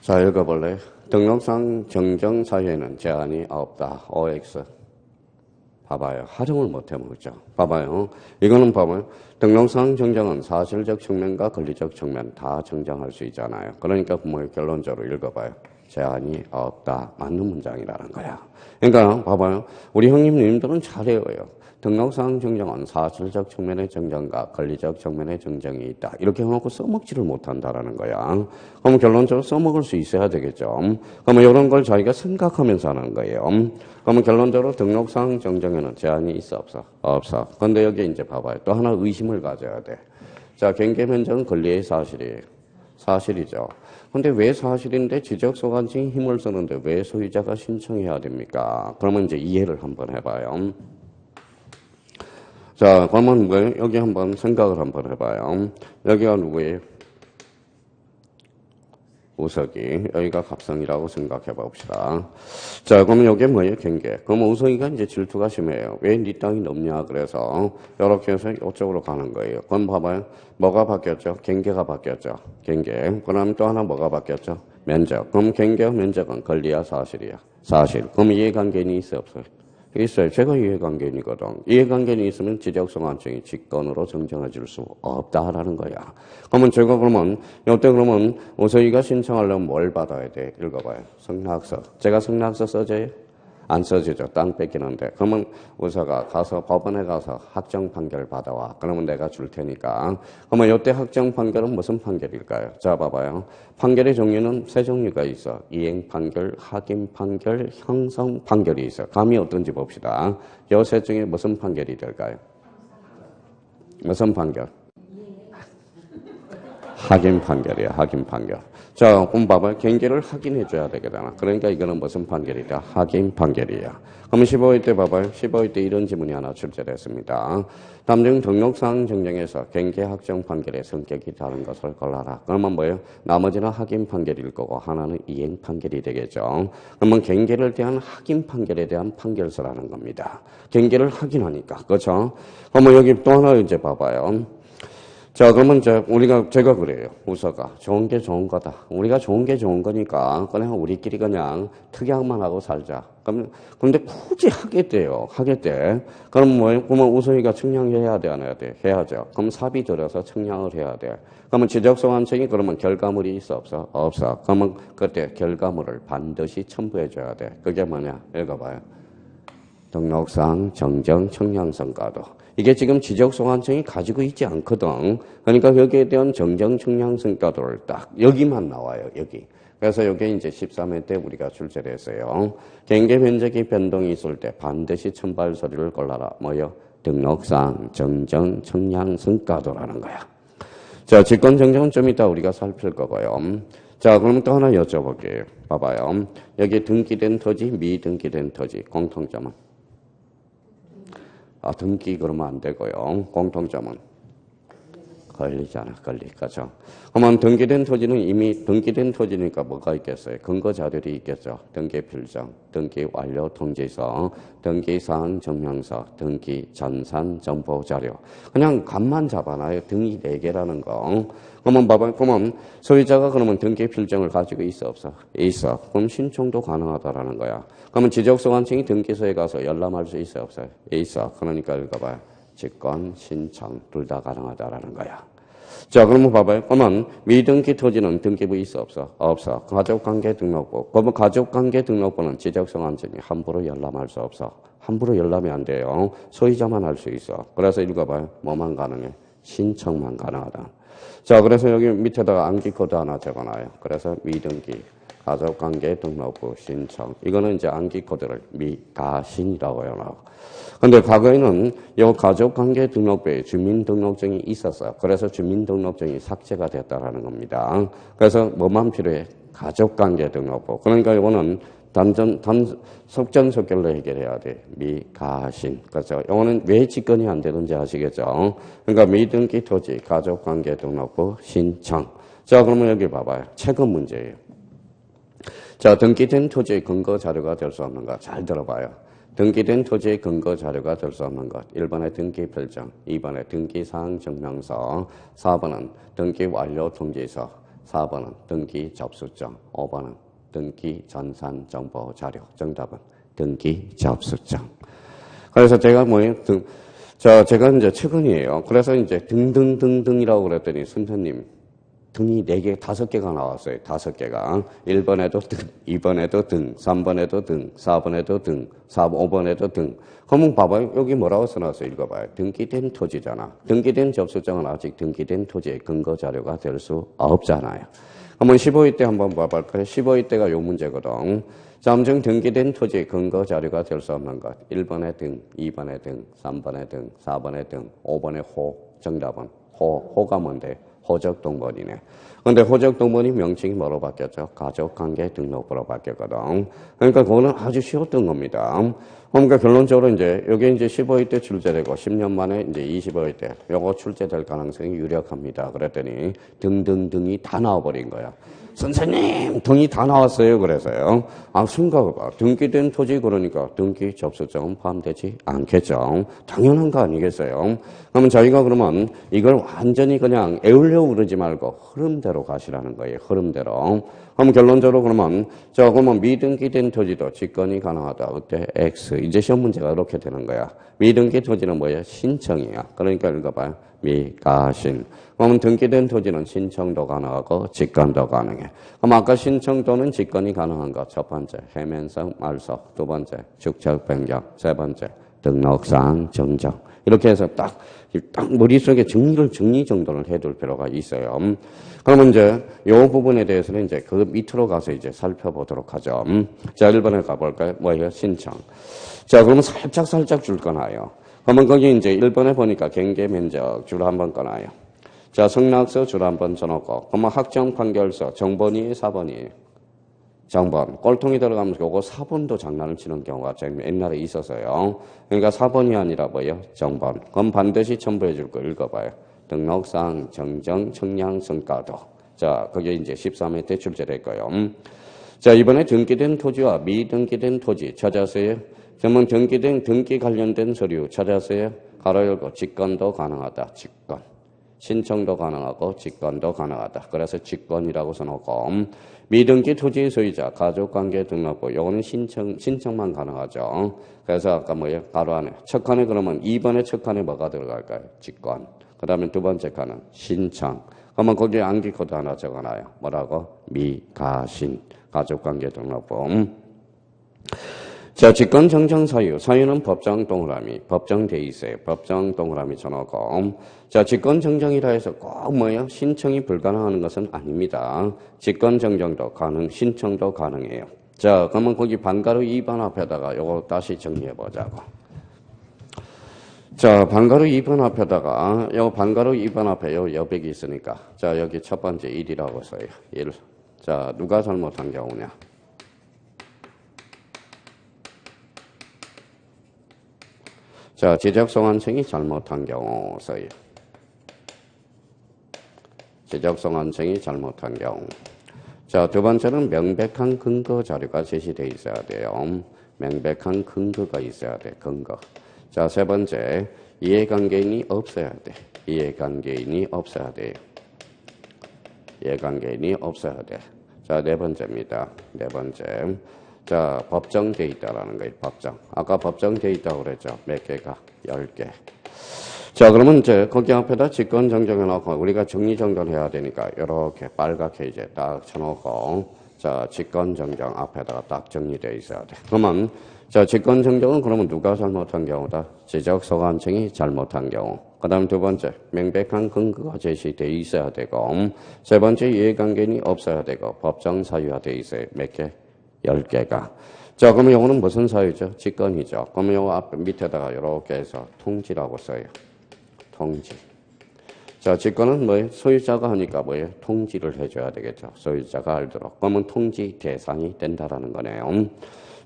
자, 읽어볼래요? 등록상 정정 사유에는 제한이 없다. OX. 봐봐요. 활용을 못 해먹죠. 봐봐요. 이거는 봐봐요. 등록상 정정은 사실적 측면과 권리적 측면 다 정정할 수 있잖아요. 그러니까 뭐 결론적으로 읽어봐요. 제한이 없다. 맞는 문장이라는 거야. 그러니까 봐봐요. 우리 형님 누님들은 잘해요. 등록상 정정은 사실적 측면의 정정과 권리적 측면의 정정이 있다. 이렇게 해놓고 써먹지를 못한다라는 거야. 그럼 결론적으로 써먹을 수 있어야 되겠죠. 그러면 이런 걸 자기가 생각하면서 하는 거예요. 그러면 결론적으로 등록상 정정에는 제한이 있어 없어? 없어. 근데 여기 이제 봐봐요. 또 하나 의심을 가져야 돼. 자, 경계면적은 권리의 사실이에요. 사실이죠. 근데 왜 사실인데 지적소관증이 힘을 쓰는데 왜 소유자가 신청해야 됩니까? 그러면 이제 이해를 한번 해봐요. 자, 그러면 뭐 여기 한번 생각을 한번 해봐요. 여기가 누구예요? 우석이. 여기가 갑성이라고 생각해 봅시다. 자, 그러면 여기 뭐예요? 경계. 그러면 우석이가 이제 질투가 심해요. 왜 네 땅이 넘냐? 그래서 이렇게 해서 이쪽으로 가는 거예요. 그럼 봐봐요. 뭐가 바뀌었죠? 경계가 바뀌었죠. 경계. 그럼 또 하나 뭐가 바뀌었죠? 면적. 그럼 경계와 면적은 권리야 사실이야? 사실. 그럼 이해관계는 있어 없어요? 있어요. 제가 이해관계이거든. 이해관계는 있으면 지적소관증이 직권으로 정정해 줄 수 없다라는 거야. 그러면 제가 그러면 이때 그러면 우석이가 신청하려면 뭘 받아야 돼? 읽어봐요. 성납서. 제가 성납서 써줘요? 안 써지죠. 땅 뺏기는데. 그러면 우석아 가서 법원에 가서 확정 판결 받아와. 그러면 내가 줄 테니까. 그러면 이때 확정 판결은 무슨 판결일까요? 자, 봐봐요. 판결의 종류는 3종류가 있어. 이행 판결, 확인 판결, 형성 판결이 있어. 감이 어떤지 봅시다. 이 3 중에 무슨 판결이 될까요? 무슨 판결? 확인 판결이야. 확인 판결. 자, 그럼 봐봐요. 경계를 확인해 줘야 되겠잖아. 그러니까 이거는 무슨 판결이다? 확인 판결이야. 그러면 15회 때 봐봐요. 15회 때 이런 지문이 하나 출제됐습니다. 다음 중 등록사항 정정에서 경계 확정 판결의 성격이 다른 것을 골라라. 그러면 뭐예요? 나머지는 확인 판결일 거고 하나는 이행 판결이 되겠죠. 그러면 경계를 대한 확인 판결에 대한 판결서라는 겁니다. 경계를 확인하니까. 그렇죠? 그러면 여기 또 하나 이제 봐봐요. 자, 그러면 제가 그래요. 우서가. 좋은 게 좋은 거다. 우리가 좋은 게 좋은 거니까, 그냥 우리끼리 그냥 특약만 하고 살자. 근데 굳이 하게 돼요. 하게 돼. 그럼 그러면 우서이가 측량해야 돼, 안 해야 돼? 해야죠. 그럼 삽이 들어서 측량을 해야 돼. 그러면 지적소관청이 그러면 결과물이 있어, 없어? 없어. 그러면 그때 결과물을 반드시 첨부해줘야 돼. 그게 뭐냐? 읽어봐요. 등록상, 정정, 측량성과도. 이게 지금 지적소관청이 가지고 있지 않거든. 그러니까 여기에 대한 정정, 측량성과도를 딱 여기만 나와요. 여기. 그래서 여기 이제 13회 때 우리가 출제를 했어요. 경계 면적이 변동이 있을 때 반드시 첨부할 서류를 골라라. 뭐요? 등록상, 정정, 측량성과도라는 거야. 자, 직권정정은 좀 이따 우리가 살필 거고요. 자, 그럼 또 하나 여쭤볼게요. 봐봐요. 여기 등기된 토지, 미등기된 토지, 공통점은? 등기 그러면 안 되고요. 공통점은? 걸리잖아, 걸리죠. 그러면 등기된 토지는 이미 등기된 토지니까 뭐가 있겠어요? 근거 자료들이 있겠죠. 등기 필정, 등기 완료 통지서, 등기 사항 증명서, 등기 전산 정보 자료. 그냥 값만 잡아놔요. 등이 4개라는 거. 그러면 봐봐요. 그러면 소유자가 그러면 등기 필정을 가지고 있어, 없어? 있어. 그럼 신청도 가능하다라는 거야. 그러면 지적소관청이 등기소에 가서 열람할 수 있어, 없어요? 있어. 그러니까 읽어봐요. 직권, 신청 둘 다 가능하다라는 거야. 자, 그러면 봐봐요. 그러면 미등기 토지는 등기부 있어, 없어? 없어. 가족관계 등록부. 그러면 가족관계 등록부는 지적소관청이 함부로 열람할 수 없어. 함부로 열람이 안 돼요. 소유자만 할 수 있어. 그래서 읽어봐요. 뭐만 가능해? 신청만 가능하다. 자, 그래서 여기 밑에다가 암기코드 하나 적어놔요. 그래서 미등기, 가족관계 등록부, 신청. 이거는 이제 암기코드를 미가신이라고 해요. 근데 과거에는 이 가족관계 등록부에 주민등록증이 있었어요. 그래서 주민등록증이 삭제가 됐다라는 겁니다. 그래서 뭐만 필요해? 가족관계 등록부. 그러니까 이거는 속전속결로 해결해야 돼. 미가신. 그렇죠. 이거는 왜 직권이 안 되는지 아시겠죠? 그러니까 미등기 토지, 가족관계 등록부, 신청. 자, 그러면 여기 봐봐요. 최근 문제예요. 자, 등기된 토지의 근거 자료가 될 수 없는 것. 잘 들어봐요. 등기된 토지의 근거 자료가 될 수 없는 것. 1번에 등기 필정, 2번에 등기사항 증명서, 4번은 등기 완료 통지서, 4번은 등기 접수증, 5번은 등기 전산 정보 자료. 정답은 등기 접수증. 그래서 제가 제가 이제 최근이에요. 그래서 이제 등등등등이라고 그랬더니 선생님, 등이 4개, 5개가 나왔어요. 5개가. 1번에도 등, 2번에도 등, 3번에도 등, 4번에도 등, 5번에도 등. 그러면 봐봐요. 여기 뭐라고 써놨어요? 읽어봐요. 등기된 토지잖아. 등기된 접수증은 아직 등기된 토지의 근거 자료가 될 수 없잖아요. 그러면 15위 때 한번 봐볼까요? 15위 때가 요 문제거든. 잠정 등기된 토지의 근거 자료가 될 수 없는 것. 1번에 등, 2번에 등, 3번에 등, 4번에 등, 5번에 호. 정답은 호가 뭔데? 호적동본이네. 근데 호적동본이 명칭이 뭐로 바뀌었죠? 가족관계 등록부로 바뀌었거든. 그러니까 그거는 아주 쉬웠던 겁니다. 그러니까 결론적으로 이제 여기 이제 15회 때 출제되고 10년 만에 이제 25회 때 요거 출제될 가능성이 유력합니다. 그랬더니 등등등이 다 나와버린 거야. 선생님, 등이 다 나왔어요. 그래서요. 생각을 봐. 등기된 토지 그러니까 등기 접수증은 포함되지 않겠죠. 당연한 거 아니겠어요? 그러면 저희가 그러면 이걸 완전히 그냥 애우려고 그러지 말고 흐름대로 가시라는 거예요. 흐름대로. 그럼 결론적으로 그러면 미등기된 토지도 직권이 가능하다. 그때 X. 이제 시험 문제가 이렇게 되는 거야. 미등기 토지는 뭐예요? 신청이야. 그러니까 읽어봐요. 미가신. 그러면 등기된 토지는 신청도 가능하고 직권도 가능해. 그럼 아까 신청도는 직권이 가능한 것. 첫 번째, 해면성 말석. 두 번째, 축적 변경. 세 번째, 등록사항 정정. 이렇게 해서 딱 머릿속에 정리 정돈을 해둘 필요가 있어요. 그러면 이제 이 부분에 대해서는 이제 그 밑으로 가서 이제 살펴보도록 하죠. 자, 1번에 가볼까요? 뭐예요? 신청. 자, 그러면 살짝 줄 거나요? 그러면 거기 이제 1번에 보니까 경계 면적 줄 한번 꺼놔요. 자, 승낙서 줄 한번 쳐놓고, 그러면 확정 판결서 정번이 4번이에요. 정번. 꼴통이 들어가면서 요거 4번도 장난을 치는 경우가 옛날에 있었어요. 그러니까 4번이 아니라 뭐예요? 정번. 그럼 반드시 첨부해 줄 거 읽어봐요. 등록상, 정정, 측량, 성과도. 자, 그게 이제 13회 때 출제될 거예요. 자, 이번에 등기된 토지와 미등기된 토지 찾았어요? 그러면 등기 관련된 서류 찾았어요? 가로 열고 직권도 가능하다. 직권. 신청도 가능하고 직권도 가능하다. 그래서 직권이라고 써놓고 미등기 토지 소유자, 가족관계 등록부 요거는 신청만 가능하죠. 그래서 아까 뭐예요? 가로 안에 첫 칸에 그러면 2번에 첫 칸에 뭐가 들어갈까요? 직권. 그 다음에 두 번째 칸은 신청. 그러면 거기에 암기 코드 하나 적어놔요. 뭐라고? 미가신 가족관계 등록부. 자, 직권 정정 사유. 사유는 법정 동그라미, 법정 돼 있어요. 법정 동그라미 쳐놓고. 자, 직권 정정이라 해서 꼭 뭐예요? 신청이 불가능한 것은 아닙니다. 직권 정정도 가능, 신청도 가능해요. 자, 그러면 거기 반가로 2번 앞에다가 요거 다시 정리해 보자고. 자, 반가로 2번 앞에다가 요 반가로 2번 앞에 요 여백이 있으니까 자, 여기 첫 번째 1이라고 써요. 1. 자, 누가 잘못한 경우냐? 자, 지적소관청이 잘못한 경우 써요. 지적소관청이 잘못한 경우. 자, 두 번째는 명백한 근거 자료가 제시되어 있어야 돼요. 명백한 근거가 있어야 돼. 근거. 자, 세 번째, 이해관계인이 없어야 돼. 이해관계인이 없어야 돼요. 이해관계인이 없어야 돼. 자, 네 번째입니다. 네 번째. 자, 법정돼 있다라는 거예요. 법정. 아까 법정돼 있다고 그랬죠. 몇 개가? 10개. 자, 그러면 이제 거기 앞에다 직권 정정해놓고 우리가 정리정돈해야 되니까 이렇게 빨갛게 이제 딱 쳐놓고 자, 직권 정정 앞에다가 딱 정리되어 있어야 돼. 그러면 자, 직권 정정은 그러면 누가 잘못한 경우다? 지적소관청이 잘못한 경우. 그 다음 두 번째, 명백한 근거가 제시되어 있어야 되고 세 번째, 이해관계인이 없어야 되고 법정 사유화 되어 있어요. 몇 개? 10개가. 자, 그러면 요거는 무슨 사유죠? 직권이죠. 그러면 요거 앞에 밑에다가 이렇게 해서 통지라고 써요. 통지. 자, 직권은 뭐예요? 소유자가 하니까 뭐예요? 통지를 해줘야 되겠죠. 소유자가 알도록. 그러면 통지 대상이 된다라는 거네요.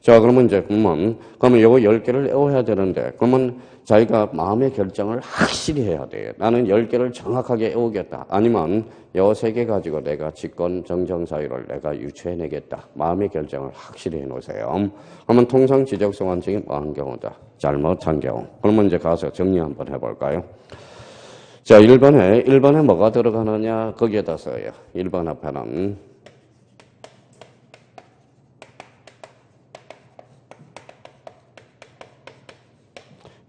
자, 그러면 이제 그러면 요거 10개를 외워야 되는데 그러면 자기가 마음의 결정을 확실히 해야 돼요. 나는 10개를 정확하게 외우겠다. 아니면 요 3개 가지고 내가 직권 정정 사유를 내가 유추해내겠다. 마음의 결정을 확실히 해놓으세요. 그러면 통상 지적소관청이 뭐한 경우다? 잘못한 경우. 그러면 이제 가서 정리 한번 해볼까요? 자, 1번에 뭐가 들어가느냐? 거기에다 써요. 1번 앞에는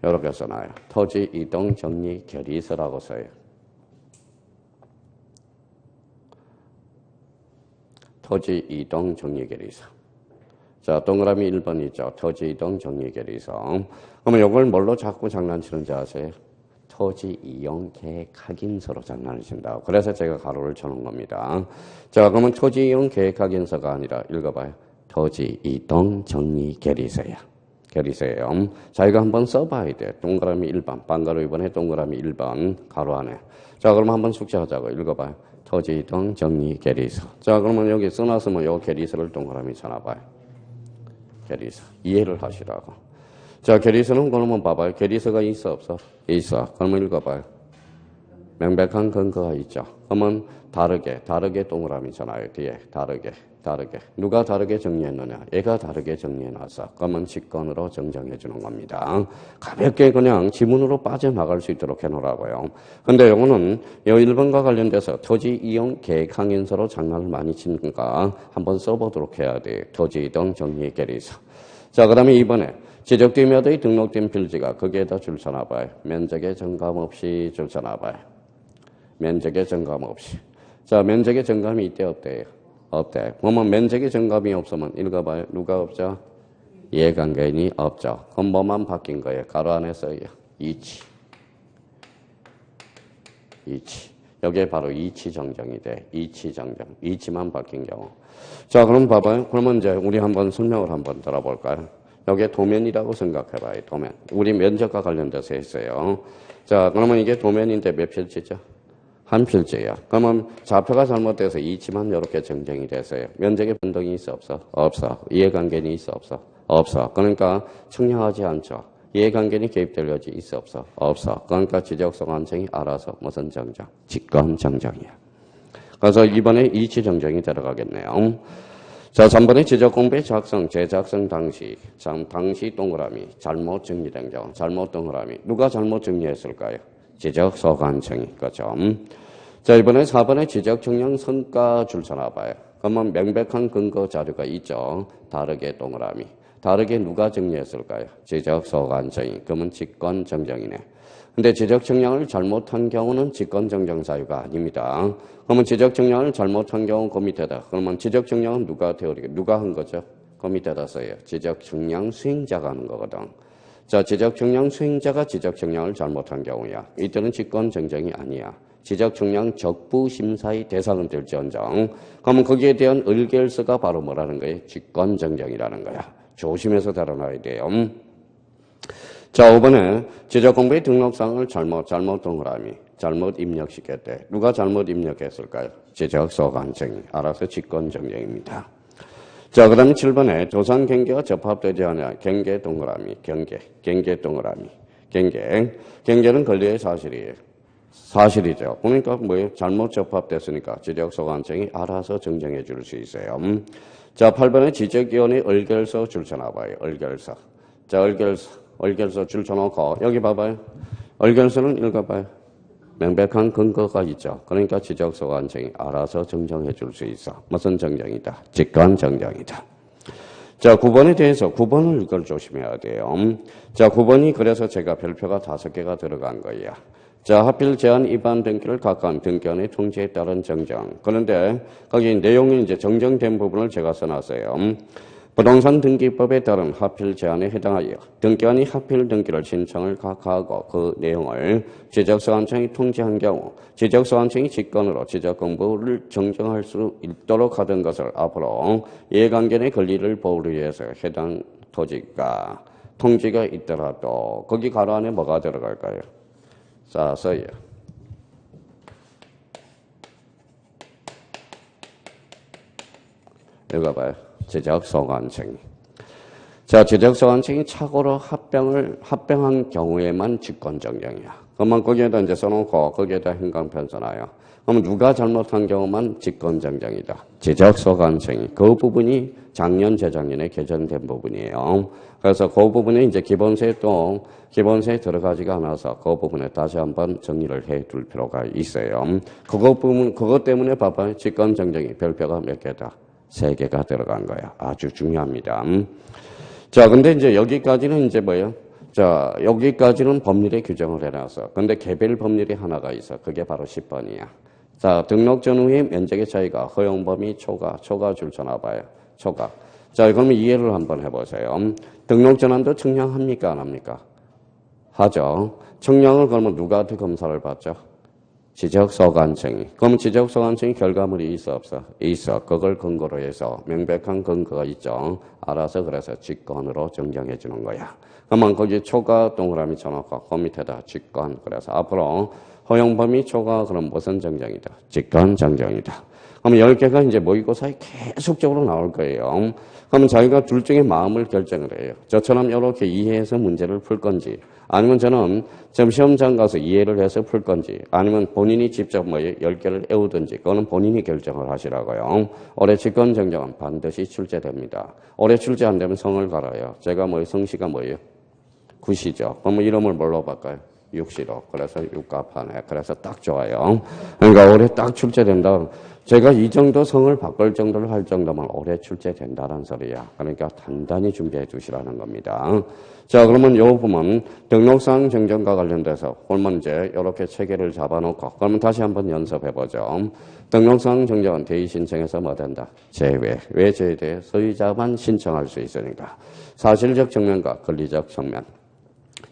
이렇게 써놔요. 토지 이동 정리 결의서라고 써요. 토지 이동 정리 결의서. 자, 동그라미 1번 있죠. 토지 이동 정리 결의서. 그러면 이걸 뭘로 자꾸 장난치는지 아세요? 토지 이용 계획 확인서로 장난을 친다고. 그래서 제가 가로를 쳐놓은 겁니다. 자, 그러면 토지 이용 계획 확인서가 아니라 읽어봐요. 토지 이동 정리 결의서야. 결의서예요. 자기가 한번 써봐야 돼. 동그라미 1번, 반가로 2번에 동그라미 1번, 가로 안에. 자, 그럼 한번 숙제하자고. 읽어봐요. 토지 이동 정리 결의서. 자, 그러면 여기 써놨으면 요 결의서를 동그라미 쳐놔봐요. 결의서. 이해를 하시라고. 자, 결의서는 그러면 봐봐요. 결의서가 있어, 없어? 있어. 그러면 읽어봐요. 명백한 근거가 있죠. 그러면 다르게 동그라미 쳐놔요. 뒤에 다르게. 누가 다르게 정리했느냐? 얘가 다르게 정리해놨어. 그러면 직권으로 정정해 주는 겁니다. 가볍게 그냥 지문으로 빠져나갈 수 있도록 해놓으라고요. 근데 요거는 요 1번과 관련돼서 토지 이용 계획 항인서로 장난을 많이 치니까 한번 써보도록 해야 돼요. 토지 이동 정리 결의서. 자, 그 다음에 2번에 지적되며의 등록된 필지가 거기에다 줄 서놔봐요. 면적에 정감 없이 줄 서놔봐요. 면적에 정감 없이. 자, 면적에 정감이 있대 없대요? 없대. 그러면 면적에 정감이 없으면 읽어봐요. 누가 없죠? 이해관계인이 없죠. 그럼 뭐만 바뀐 거예요? 가로 안에 써요. 이치. 여기에 바로 이치 정정이 돼. 이치 정정. 이치만 바뀐 경우. 자, 그럼 봐봐요. 그러면 이제 우리 한번 설명을 한번 들어볼까요? 여기에 도면이라고 생각해봐요. 도면. 우리 면적과 관련돼서 했어요. 자, 그러면 이게 도면인데 몇 필지죠? 한 필지예요. 그러면 좌표가 잘못돼서 이치만 이렇게 정정이 됐어요. 면적의 변동이 있어 없어? 없어. 이해관계는 있어 없어? 없어. 그러니까 측량하지 않죠. 이해관계는 개입될 여지 있어 없어? 없어. 그러니까 지적소관청이 알아서 무슨 정정? 직권 정정이야. 그래서 이번에 이치 정정이 들어가겠네요. 자, 3번에 지적공배 작성, 재작성 당시, 당시 동그라미, 잘못 정리된 경우, 잘못 동그라미. 누가 잘못 정리했을까요? 지적소관청이 거죠. 자, 이번에 4번에 지적청량 성과 줄 서나 봐요. 그러면 명백한 근거 자료가 있죠. 다르게 동그라미. 다르게 누가 정리했을까요? 지적소관청이. 그러면 직권정정이네. 근데 지적청량을 잘못한 경우는 직권정정 사유가 아닙니다. 그러면 지적청량을 잘못한 경우 그 밑에다. 그러면 지적청량은 누가 한 거죠? 그 밑에다 써요. 지적청량 수행자가 하는 거거든. 자, 지적청량 수행자가 지적청량을 잘못한 경우야. 이때는 직권정정이 아니야. 지적청량 적부심사의 대상은 될지언정. 그러면 거기에 대한 의결서가 바로 뭐라는 거예요? 직권정정이라는 거야. 조심해서 다뤄놔야 돼요. 자, 5번에 지적공부의 등록사항을 잘못 동그라미. 잘못 입력시켰대. 누가 잘못 입력했을까요? 지적소관청이. 알아서 직권정정입니다. 자, 그 다음에 7번에 조산 경계가 접합되지 않아. 경계 동그라미. 경계 동그라미. 경계는 권리의 사실이에요. 사실이죠. 그러니까 뭐예요? 잘못 접합됐으니까 지적소관청이 알아서 정정해 줄 수 있어요. 자, 8번에 지적위원회 의결서 줄 서나봐요. 의결서. 자, 의결서 줄 서놓고 여기 봐봐요. 의결서는 읽어봐요. 명백한 근거가 있죠. 그러니까 지적소관청이 알아서 정정해 줄 수 있어. 무슨 정정이다? 직권정정이다. 자, 9번에 대해서 9번을 이걸 조심해야 돼요. 자, 9번이 그래서 제가 별표가 5개가 들어간 거예요. 자, 하필 제한 위반 등기를 각각 등기원의 통지에 따른 정정. 그런데 거기 내용이 이제 정정된 부분을 제가 써놨어요. 부동산 등기법에 따른 하필 제한에 해당하여 등기원이 하필 등기를 신청을 각하하고 그 내용을 지적소관청이 통지한 경우 지적소관청이 직권으로 지적공부를 정정할 수 있도록 하던 것을 앞으로 이해관계 내 권리를 보호를 위해서 해당 토지가 통지가 있더라도 거기 가로 안에 뭐가 들어갈까요? 자, 써요. 읽어봐요. 지적소관청이. 자, 지적소관청이 착오로 합병한 경우에만 직권정정이야. 그러면 거기에다 이제 써놓고 거기에다 행강편 써놔요. 그럼 누가 잘못한 경우만 직권정정이다. 지적소관청이. 그 부분이 작년, 재작년에 개정된 부분이에요. 그래서 그 부분에 이제 기본세에 들어가지가 않아서 그 부분에 다시 한번 정리를 해 둘 필요가 있어요. 그것 때문에 봐봐요. 직권정정이 별표가 몇 개다? 3개가 들어간 거야. 아주 중요합니다. 자, 근데 이제 여기까지는 이제 뭐예요? 자, 여기까지는 법률에 규정을 해놨어. 근데 개별 법률이 하나가 있어. 그게 바로 10번이야. 자, 등록 전후의 면적의 차이가 허용 범위 초과 줄 서나 봐요. 초과. 자, 그러면 이해를 한번 해보세요. 등록 전환도 청량합니까? 안 합니까? 하죠. 청량을 그러면 누구한테 검사를 받죠? 지적소관청이. 그럼 지적소관청이 결과물이 있어 없어? 있어. 그걸 근거로 해서 명백한 근거가 있죠. 알아서 그래서 직권으로 정정해 주는 거야. 그러면 거기 초과 동그라미 쳐놓고 그 밑에다 직권. 그래서 앞으로 허용범위 초과 그럼 무슨 정정이다? 직권 정정이다. 그럼 10개가 이제 모의고사에 계속적으로 나올 거예요. 그러면 자기가 둘 중에 마음을 결정을 해요. 저처럼 이렇게 이해해서 문제를 풀 건지, 아니면 저는 시험장 가서 이해를 해서 풀 건지, 아니면 본인이 직접 10개를 외우든지, 그거는 본인이 결정을 하시라고요. 올해 직권정정은 반드시 출제됩니다. 올해 출제 안 되면 성을 갈아요. 제가 성씨가 뭐예요? 구시죠. 그럼 이름을 뭘로 바꿔요? 육시로. 그래서 육갑하네. 그래서 딱 좋아요. 그러니까 올해 딱 출제된다. 제가 이 정도 성을 바꿀 정도를 할 정도면 올해 출제된다는 소리야. 그러니까 단단히 준비해 두시라는 겁니다. 자, 그러면 요 부분 등록사항 정정과 관련돼서 그러면 이제 이렇게 체계를 잡아놓고 그러면 다시 한번 연습해보죠. 등록사항 정정은 대의 신청에서 뭐 된다? 제외. 왜 제외돼? 소유자만 신청할 수 있으니까. 사실적 측면과 권리적 측면.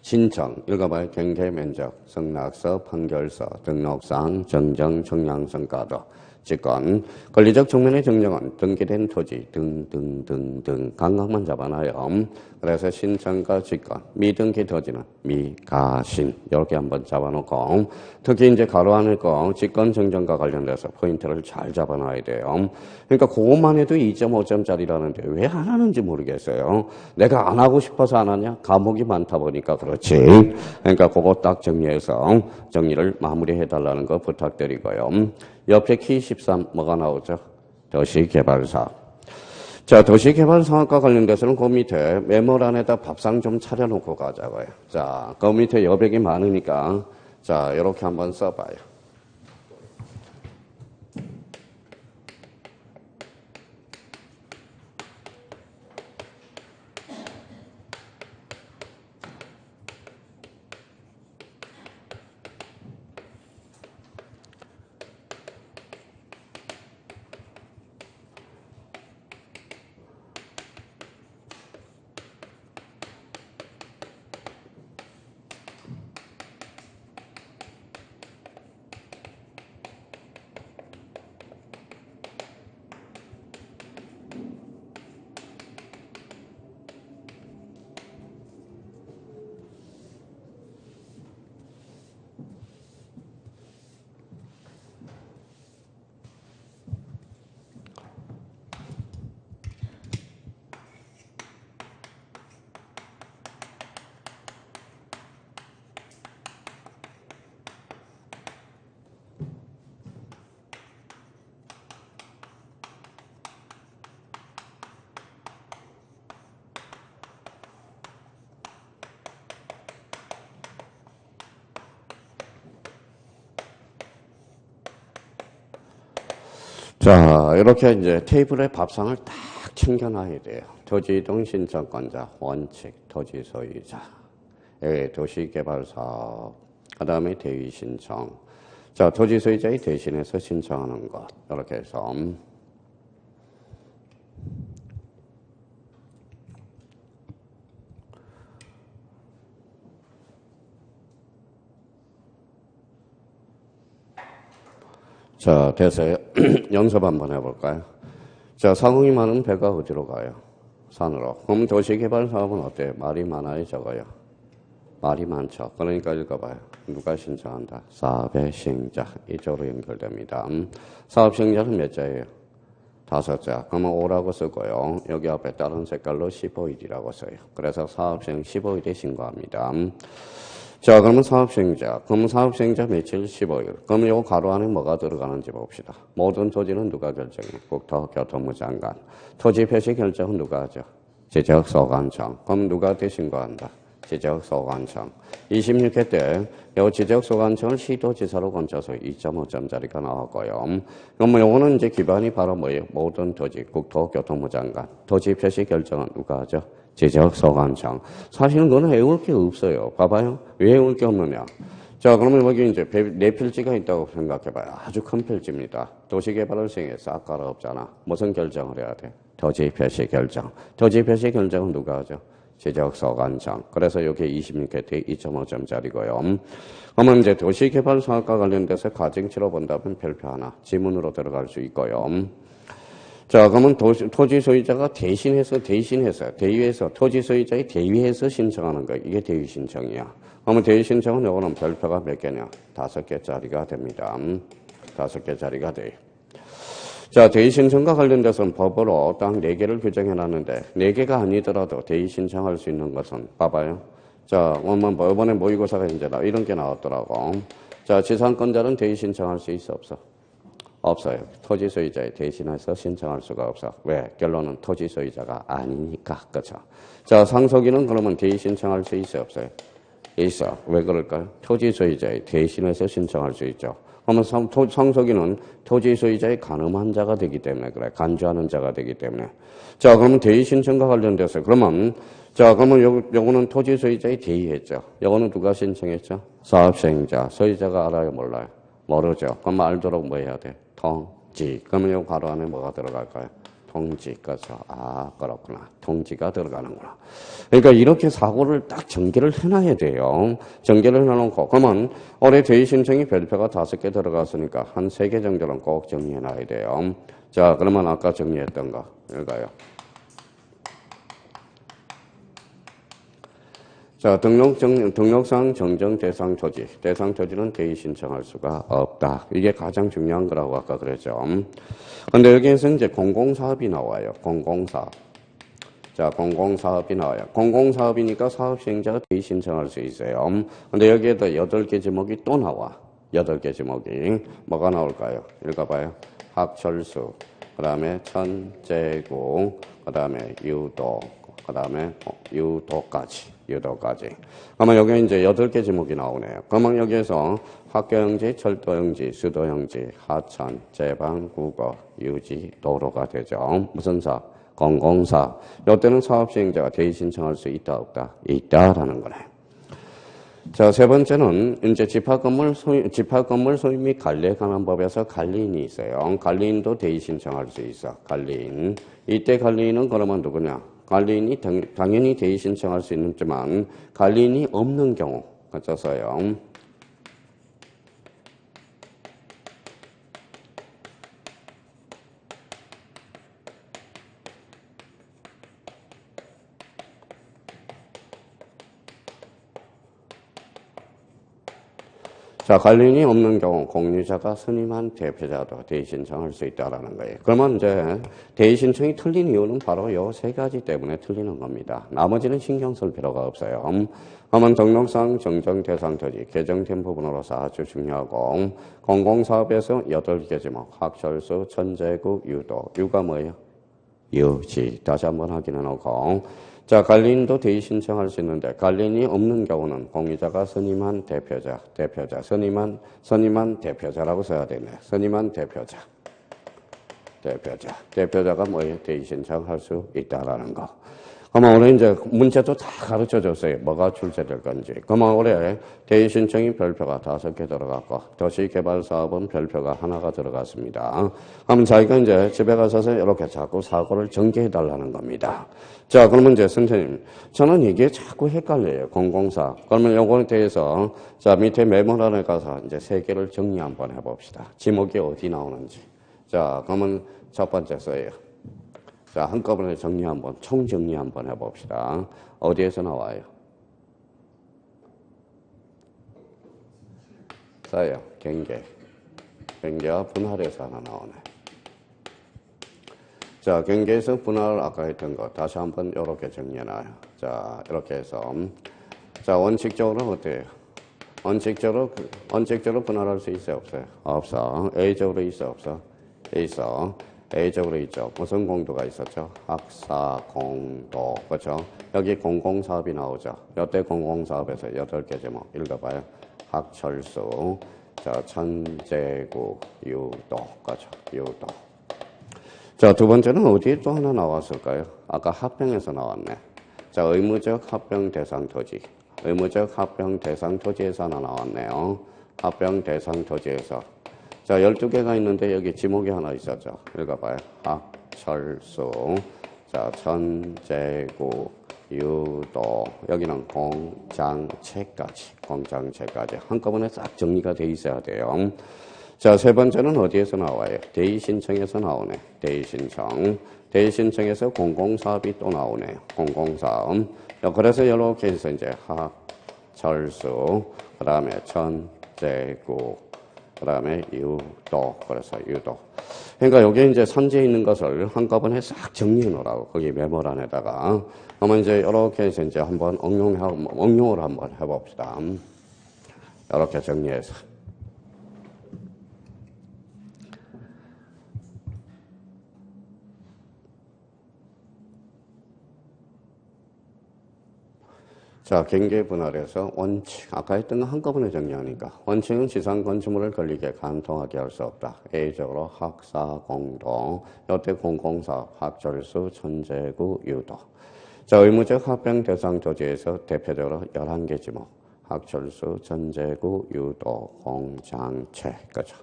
신청, 읽어봐요. 경계 면적, 승낙서, 판결서, 등록사항, 정정, 청량성과도, 직권, 권리적 측면의 정정은 등기된 토지 등등등등 감각만 잡아놔요. 그래서 신청과 직권, 미등기 토지는 미가신 이렇게 한번 잡아놓고 특히 이제 가로 안에 거 직권 정정과 관련돼서 포인트를 잘 잡아놔야 돼요. 그러니까 그것만 해도 2.5점짜리라는데 왜 안 하는지 모르겠어요. 내가 안 하고 싶어서 안 하냐? 과목이 많다 보니까 그렇지. 그러니까 그거 딱 정리해서 정리를 마무리해달라는 거 부탁드리고요. 옆에 키 13 뭐가 나오죠? 도시개발사업. 자, 도시개발사업과 관련돼서는 그 밑에 메모란에다 밥상 좀 차려놓고 가자고요. 자, 그 밑에 여백이 많으니까 자, 이렇게 한번 써봐요. 자, 이렇게 이제 테이블에 밥상을 딱 챙겨놔야 돼요. 토지이동 신청권자, 원칙, 토지 소유자, 도시개발사업, 그 다음에 대위 신청. 자, 토지 소유자의 대신해서 신청하는 것. 이렇게 해서. 자, 됐어요. 연습 한번 해볼까요? 자, 상황이 많은 배가 어디로 가요? 산으로. 그럼 도시개발 사업은 어때요? 말이 많아요, 적어요? 말이 많죠. 그러니까 읽어봐요. 누가 신청한다? 사업의 시행자. 이쪽으로 연결됩니다. 사업 시행자는 몇 자예요? 5자. 그러면 5라고 쓰고요. 여기 앞에 다른 색깔로 15일이라고 써요. 그래서 사업 시행 15일에 신고합니다. 자, 그러면 사업시행자. 그러면 사업시행자 며칠? 15일. 그러면 요 가로 안에 뭐가 들어가는지 봅시다. 모든 토지는 누가 결정해? 국토교통부 장관. 토지 표시 결정은 누가 하죠? 지적소관청. 그럼 누가한테 신고한다? 지적소관청. 26회 때 요 지적소관청을 시도지사로 건쳐서 2.5점짜리가 나왔고요. 그러면 요거는 이제 기반이 바로 뭐예요? 모든 토지, 국토교통부 장관. 토지 표시 결정은 누가 하죠? 지적소관청. 사실은 그건 외울 게 없어요. 봐봐요. 왜 외울 게 없느냐. 자, 그러면 여기 이제 네 필지가 있다고 생각해봐요. 아주 큰 필지입니다. 도시개발을 시행해서 아까는 없잖아. 무슨 결정을 해야 돼? 토지 표시 결정. 토지 표시 결정은 누가 하죠? 지적소관청. 그래서 여기 26회 때 2.5점짜리고요. 그러면 이제 도시개발 사업과 관련돼서 가정 치러본다면 별표 하나 지문으로 들어갈 수 있고요. 자, 그러면 토지 소유자가 대위해서 토지 소유자의 대위해서 신청하는 거. 이게 대위 신청이야. 그러면 대위 신청은 요거는 별표가 몇 개냐? 5개짜리가 됩니다. 5개짜리가 돼요. 자, 대위 신청과 관련돼서는 법으로 딱 4개를 규정해 놨는데 4개가 아니더라도 대위 신청할 수 있는 것은 봐봐요. 자, 이번에 모의고사가 이제 이런 게 나왔더라고. 자, 지상권자는 대위 신청할 수 있어 없어? 없어요. 토지 소유자에 대신해서 신청할 수가 없어. 왜? 결론은 토지 소유자가 아니니까. 그렇죠? 자, 상속인은 그러면 대위 신청할 수 있어 없어요? 있어. 왜 그럴까요? 토지 소유자에 대신해서 신청할 수 있죠. 그러면 상속인은 토지 소유자의 가늠한 자가 되기 때문에 그래. 간주하는 자가 되기 때문에. 자, 그러면 대위 신청과 관련돼서 그러면 요거는 토지 소유자의 대위했죠. 요거는 누가 신청했죠? 사업시행자. 소유자가 알아요, 몰라요? 모르죠. 그럼 알도록 뭐 해야 돼? 통지. 그러면 요 가로 안에 뭐가 들어갈까요? 통지. 그래서 그렇구나. 통지가 들어가는구나. 그러니까 이렇게 사고를 딱 전개를 해놔야 돼요. 전개를 해놓고 그러면 올해 대위 신청이 별표가 5개 들어갔으니까 한 3개 정도는 꼭 정리해놔야 돼요. 자, 그러면 아까 정리했던 거 읽어요. 자, 등록상 정정 대상 토지. 대상 토지는 대위 신청할 수가 없다. 이게 가장 중요한 거라고 아까 그랬죠. 근데 여기에서 이제 공공사업이 나와요. 공공사업. 자, 공공사업이 나와요. 공공사업이니까 사업시행자가 대위 신청할 수 있어요. 근데 여기에도 8개 제목이 또 나와. 8개 제목이. 뭐가 나올까요? 읽어봐요. 학철수, 그 다음에 천재구, 그 다음에 유도, 그 다음에 유도까지. 그러면 여기 이제 8개 지목이 나오네요. 그러면 여기에서 학교용지, 철도용지, 수도용지, 하천, 제방, 국어, 유지, 도로가 되죠. 무슨 사업? 공공사업. 이때는 사업시행자가 대의 신청할 수 있다, 없다? 있다라는 거네. 자, 세 번째는 이제 집합건물 소유 및 관리에 관한 법에서 관리인이 있어요. 관리인도 대의 신청할 수 있어. 관리인. 이때 관리인은 그러면 누구냐? 관리인이 당연히 대의 신청할 수 있지만 관리인이 없는 경우 써서요. 자, 관리인이 없는 경우 공유자가 선임한 대표자도 대의 신청할 수 있다라는 거예요. 그러면 이제 대의 신청이 틀린 이유는 바로 요 세 가지 때문에 틀리는 겁니다. 나머지는 신경 쓸 필요가 없어요. 그러면 등록상 정정 대상 토지, 개정된 부분으로서 아주 중요하고 공공사업에서 8개 제목, 학철수, 천재국, 유도. 유가 뭐예요? 유지. 다시 한번 확인해 놓고 자, 관리인도 대의 신청할 수 있는데 관리인이 없는 경우는 공유자가 선임한 대표자, 선임한 대표자라고 써야 되네. 선임한 대표자가 뭐예요? 대의 신청할 수 있다라는 거. 그러면 올해 이제 문제도 다 가르쳐 줬어요. 뭐가 출제될 건지. 그러면 올해 대의 신청이 별표가 5개 들어갔고 도시개발사업은 별표가 하나가 들어갔습니다. 그러면 자기가 이제 집에 가서서 이렇게 자꾸 사고를 전개해 달라는 겁니다. 자, 그러면 이제 선생님, 저는 이게 자꾸 헷갈려요. 공공사. 그러면 요거에 대해서 자, 밑에 메모란에 가서 이제 3개를 정리 한번 해봅시다. 지목이 어디 나오는지. 자, 그러면 첫 번째 써요. 자, 한꺼번에 총정리 한번 해봅시다. 어디에서 나와요? 써요. 경계와 분할에서 하나 나오네. 자, 경계에서 분할 아까 했던 거 다시 한번 이렇게 정리해놔요. 자, 이렇게 해서. 자, 원칙적으로 어때요? 원칙적으로 분할할 수 있어요? 없어요? 없어. A적으로 있어? 없어? 있어. A적으로 있죠. 무슨 공도가 있었죠? 학사 공도. 그렇죠? 여기 공공사업이 나오죠. 이때 공공사업에서 8개 제목 읽어봐요. 학철수, 자, 천재국, 유도. 그렇죠? 유도. 자, 두 번째는 어디에 또 하나 나왔을까요? 아까 합병에서 나왔네. 자, 의무적 합병 대상 토지. 의무적 합병 대상 토지에서 하나 나왔네요. 합병 대상 토지에서. 자, 12개가 있는데 여기 지목이 하나 있었죠. 읽어봐요. 학철수, 자, 천재국, 유도. 여기는 공장체까지 한꺼번에 싹 정리가 돼 있어야 돼요. 자, 세 번째는 어디에서 나와요? 대의 신청에서 나오네. 대의 신청에서 공공사업이 또 나오네요. 공공사업. 그래서 이렇게 해서 이제 학철수, 그 다음에 천재국, 그 다음에 유도. 그래서 유도. 그러니까 여기 이제 선지에 있는 것을 한꺼번에 싹 정리해 놓으라고. 거기 메모란에다가. 그러면 이제 이렇게 해서 이제 한번 응용을 한번 해봅시다. 이렇게 정리해서. 자, 경계 분할에서 원칙. 아까 했던 거 한꺼번에 정리하니까. 원칙은 지상 건축물을 걸리게 간통하게 할 수 없다. A적으로 학사 공동. 이때 공공사업, 학철수, 천재국, 유도. 자, 의무적 합병 대상 토지에서 대표적으로 11개 지목. 학철수, 천재국, 유도, 공장체. 그죠.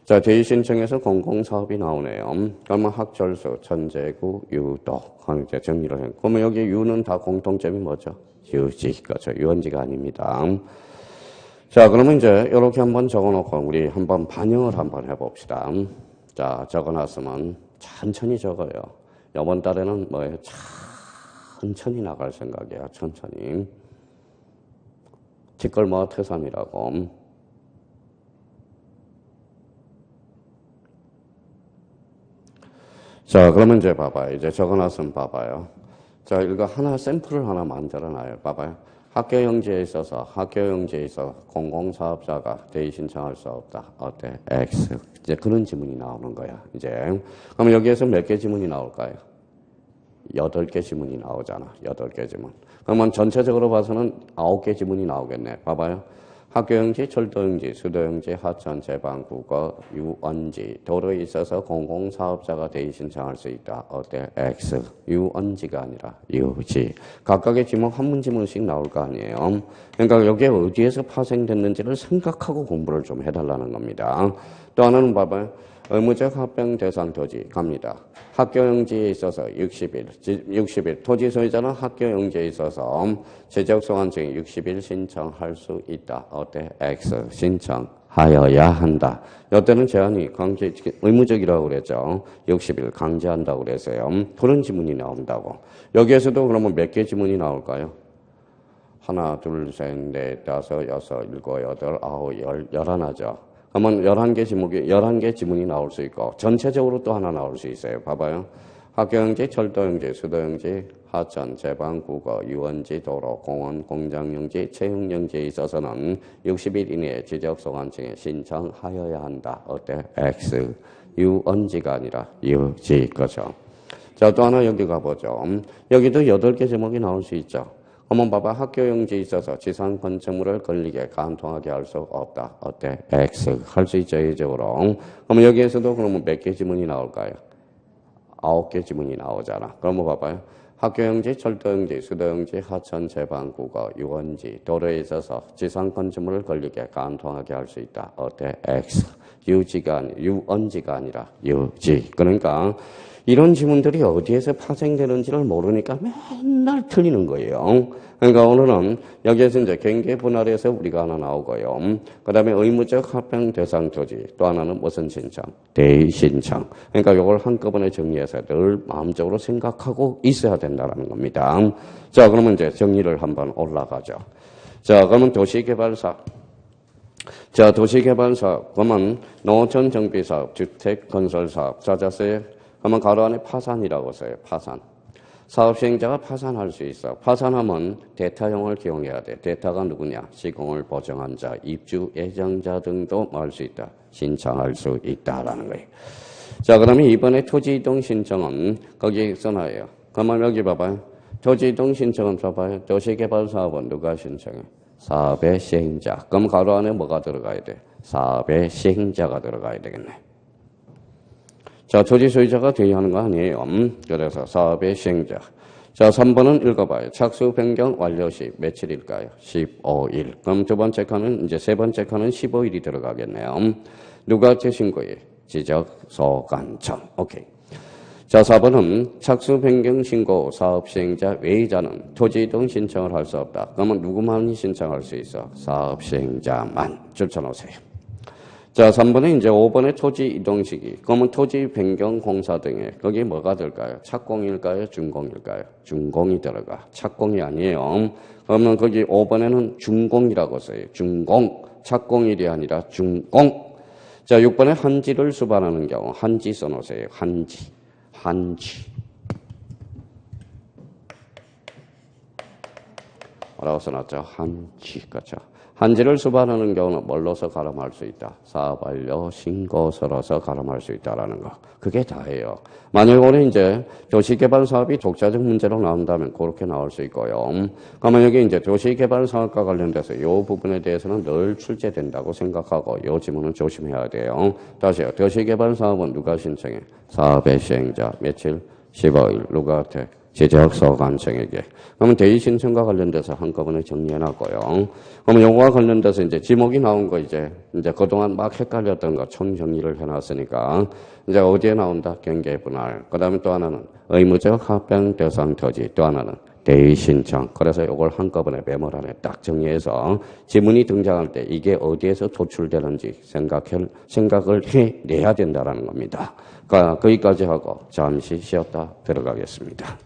자, 대의 신청에서 공공사업이 나오네요. 그러면 학철수, 천재국, 유도. 그럼 이제 정리를 해. 그러면 여기 유는 다 공통점이 뭐죠? 유지. 그렇죠. 유원지가 아닙니다. 자, 그러면 이제 이렇게 한번 적어놓고 우리 한번 반영을 한번 해봅시다. 자, 적어놨으면 천천히 적어요. 이번 달에는 뭐예요? 천천히 나갈 생각이야. 천천히. 뒷걸모가 태산이라고. 자, 그러면 이제 봐봐요. 이제 적어놨으면 봐봐요. 자, 이거 하나 샘플을 하나 만들어놔요. 봐봐요. 학교용지에 있어서 공공사업자가 대의 신청할 수 없다. 어때? X. 이제 그런 지문이 나오는 거야. 이제 그러면 여기에서 몇 개 지문이 나올까요? 8개 지문이 나오잖아. 8개 지문. 그러면 전체적으로 봐서는 9개 지문이 나오겠네. 봐봐요. 학교용지, 철도용지, 수도용지, 하천, 제방, 국어, 유언지, 도로에 있어서 공공사업자가 대의 신청할 수 있다. 어때? X. 유언지가 아니라 유지. 각각의 지문 한 문지문씩 나올 거 아니에요. 그러니까 여기에 어디에서 파생됐는지를 생각하고 공부를 좀 해달라는 겁니다. 또 하나는 봐봐요. 의무적 합병 대상 토지 갑니다. 학교용지에 있어서 60일. 토지 소유자는 학교용지에 있어서 지적소관청에 60일 신청할 수 있다. 어때? X. 신청하여야 한다. 이때는 제한이 의무적이라고 그랬죠. 60일 강제한다고 그랬어요. 그런 지문이 나온다고. 여기에서도 그러면 몇 개 지문이 나올까요? 하나, 둘, 셋, 넷, 다섯, 여섯, 일곱, 여덟, 아홉, 열, 11하죠. 그러면 11개 지문이 나올 수 있고, 전체적으로 또 하나 나올 수 있어요. 봐봐요. 학교용지, 철도용지, 수도용지, 하천, 제방, 국어, 유원지, 도로, 공원, 공장용지, 채용용지에 있어서는 60일 이내에 지적소관청에 신청하여야 한다. 어때? X. 유언지가 아니라 유지. 거죠. 자, 또 하나 여기 가보죠. 여기도 8개 제목이 나올 수 있죠. 한번 봐봐. 학교용지에 있어서 지상 건축물을 걸리게 간통하게 할 수 없다. 어때? X. 할 수 있죠, 예적으로. 그러면 여기에서도 그러면 몇 개 지문이 나올까요? 9개 지문이 나오잖아. 그러면 봐봐요. 학교용지, 철도용지, 수도용지, 하천, 제방, 국어, 유원지, 도로에 있어서 지상 건축물을 걸리게 간통하게 할 수 있다. 어때? X. 유언지가 아니라 유지. 그러니까 이런 지문들이 어디에서 파생되는지를 모르니까 맨날 틀리는 거예요. 그러니까 오늘은 여기에서 이제 경계 분할에서 우리가 하나 나오고요. 그 다음에 의무적 합병 대상 토지. 또 하나는 무슨 신청? 대의 신청. 그러니까 이걸 한꺼번에 정리해서 늘 마음적으로 생각하고 있어야 된다는 겁니다. 자, 그러면 이제 정리를 한번 올라가죠. 자, 그러면 도시개발사업. 자, 도시개발사업. 그러면 농어촌 정비사업, 주택건설사업. 찾았어요? 그러면 가로 안에 파산이라고 써요. 파산. 사업 시행자가 파산할 수 있어. 파산하면 대타형을 기용해야 돼. 대타가 누구냐? 시공을 보증한 자, 입주 예정자 등도 할 수 있다. 신청할 수 있다라는 거예요. 자, 그러면 이번에 토지 이동 신청은 거기에 써놔요. 그러면 여기 봐봐요. 토지 이동 신청은 봐봐요. 도시개발 사업은 누가 신청해? 사업의 시행자. 그럼 가로 안에 뭐가 들어가야 돼? 사업의 시행자가 들어가야 되겠네. 자, 토지 소유자가 대의하는 거 아니에요. 그래서 사업의 시행자. 자, 3번은 읽어봐요. 착수 변경 완료 시 며칠일까요? 15일. 그럼 두 번째 칸은, 이제 세 번째 칸은 15일이 들어가겠네요. 누가 재신고해? 지적소관청. 오케이. 자, 4번은 착수 변경 신고 사업 시행자 외의자는 토지 이동 신청을 할 수 없다. 그러면 누구만 신청할 수 있어? 사업 시행자만. 줄쳐놓으세요. 자, 3번에 이제 5번에 토지 이동 시기. 그러면 토지 변경 공사 등에 거기 뭐가 들까요? 착공일까요? 준공일까요? 준공이 들어가. 착공이 아니에요. 그러면 거기 5번에는 준공이라고 써요. 준공. 착공일이 아니라 준공. 자, 6번에 한지를 수반하는 경우 한지 써놓으세요. 한지. 뭐라고 써놨죠? 한지. 그렇죠. 한지를 수반하는 경우는 뭘로서 가름할 수 있다? 사업 완료 신고서로서 가름할 수 있다라는 거. 그게 다예요. 만약에 오늘 이제 도시개발 사업이 독자적 문제로 나온다면 그렇게 나올 수 있고요. 그러면 여기 이제 도시개발 사업과 관련돼서 이 부분에 대해서는 늘 출제된다고 생각하고 이 지문은 조심해야 돼요. 다시요. 도시개발 사업은 누가 신청해? 사업의 시행자. 며칠? 15일. 누구한테? 지적소관청에게. 그러면 대의 신청과 관련돼서 한꺼번에 정리해놨고요. 그러면 요거와 관련돼서 이제 지목이 나온 거 이제 그동안 막 헷갈렸던 거 총 정리를 해놨으니까 이제 어디에 나온다? 경계 분할. 그 다음에 또 하나는 의무적 합병 대상 토지. 또 하나는 대의 신청. 그래서 요걸 한꺼번에 메모란에 딱 정리해서 지문이 등장할 때 이게 어디에서 도출되는지 생각을 해내야 된다라는 겁니다. 그러니까 거기까지 하고 잠시 쉬었다 들어가겠습니다.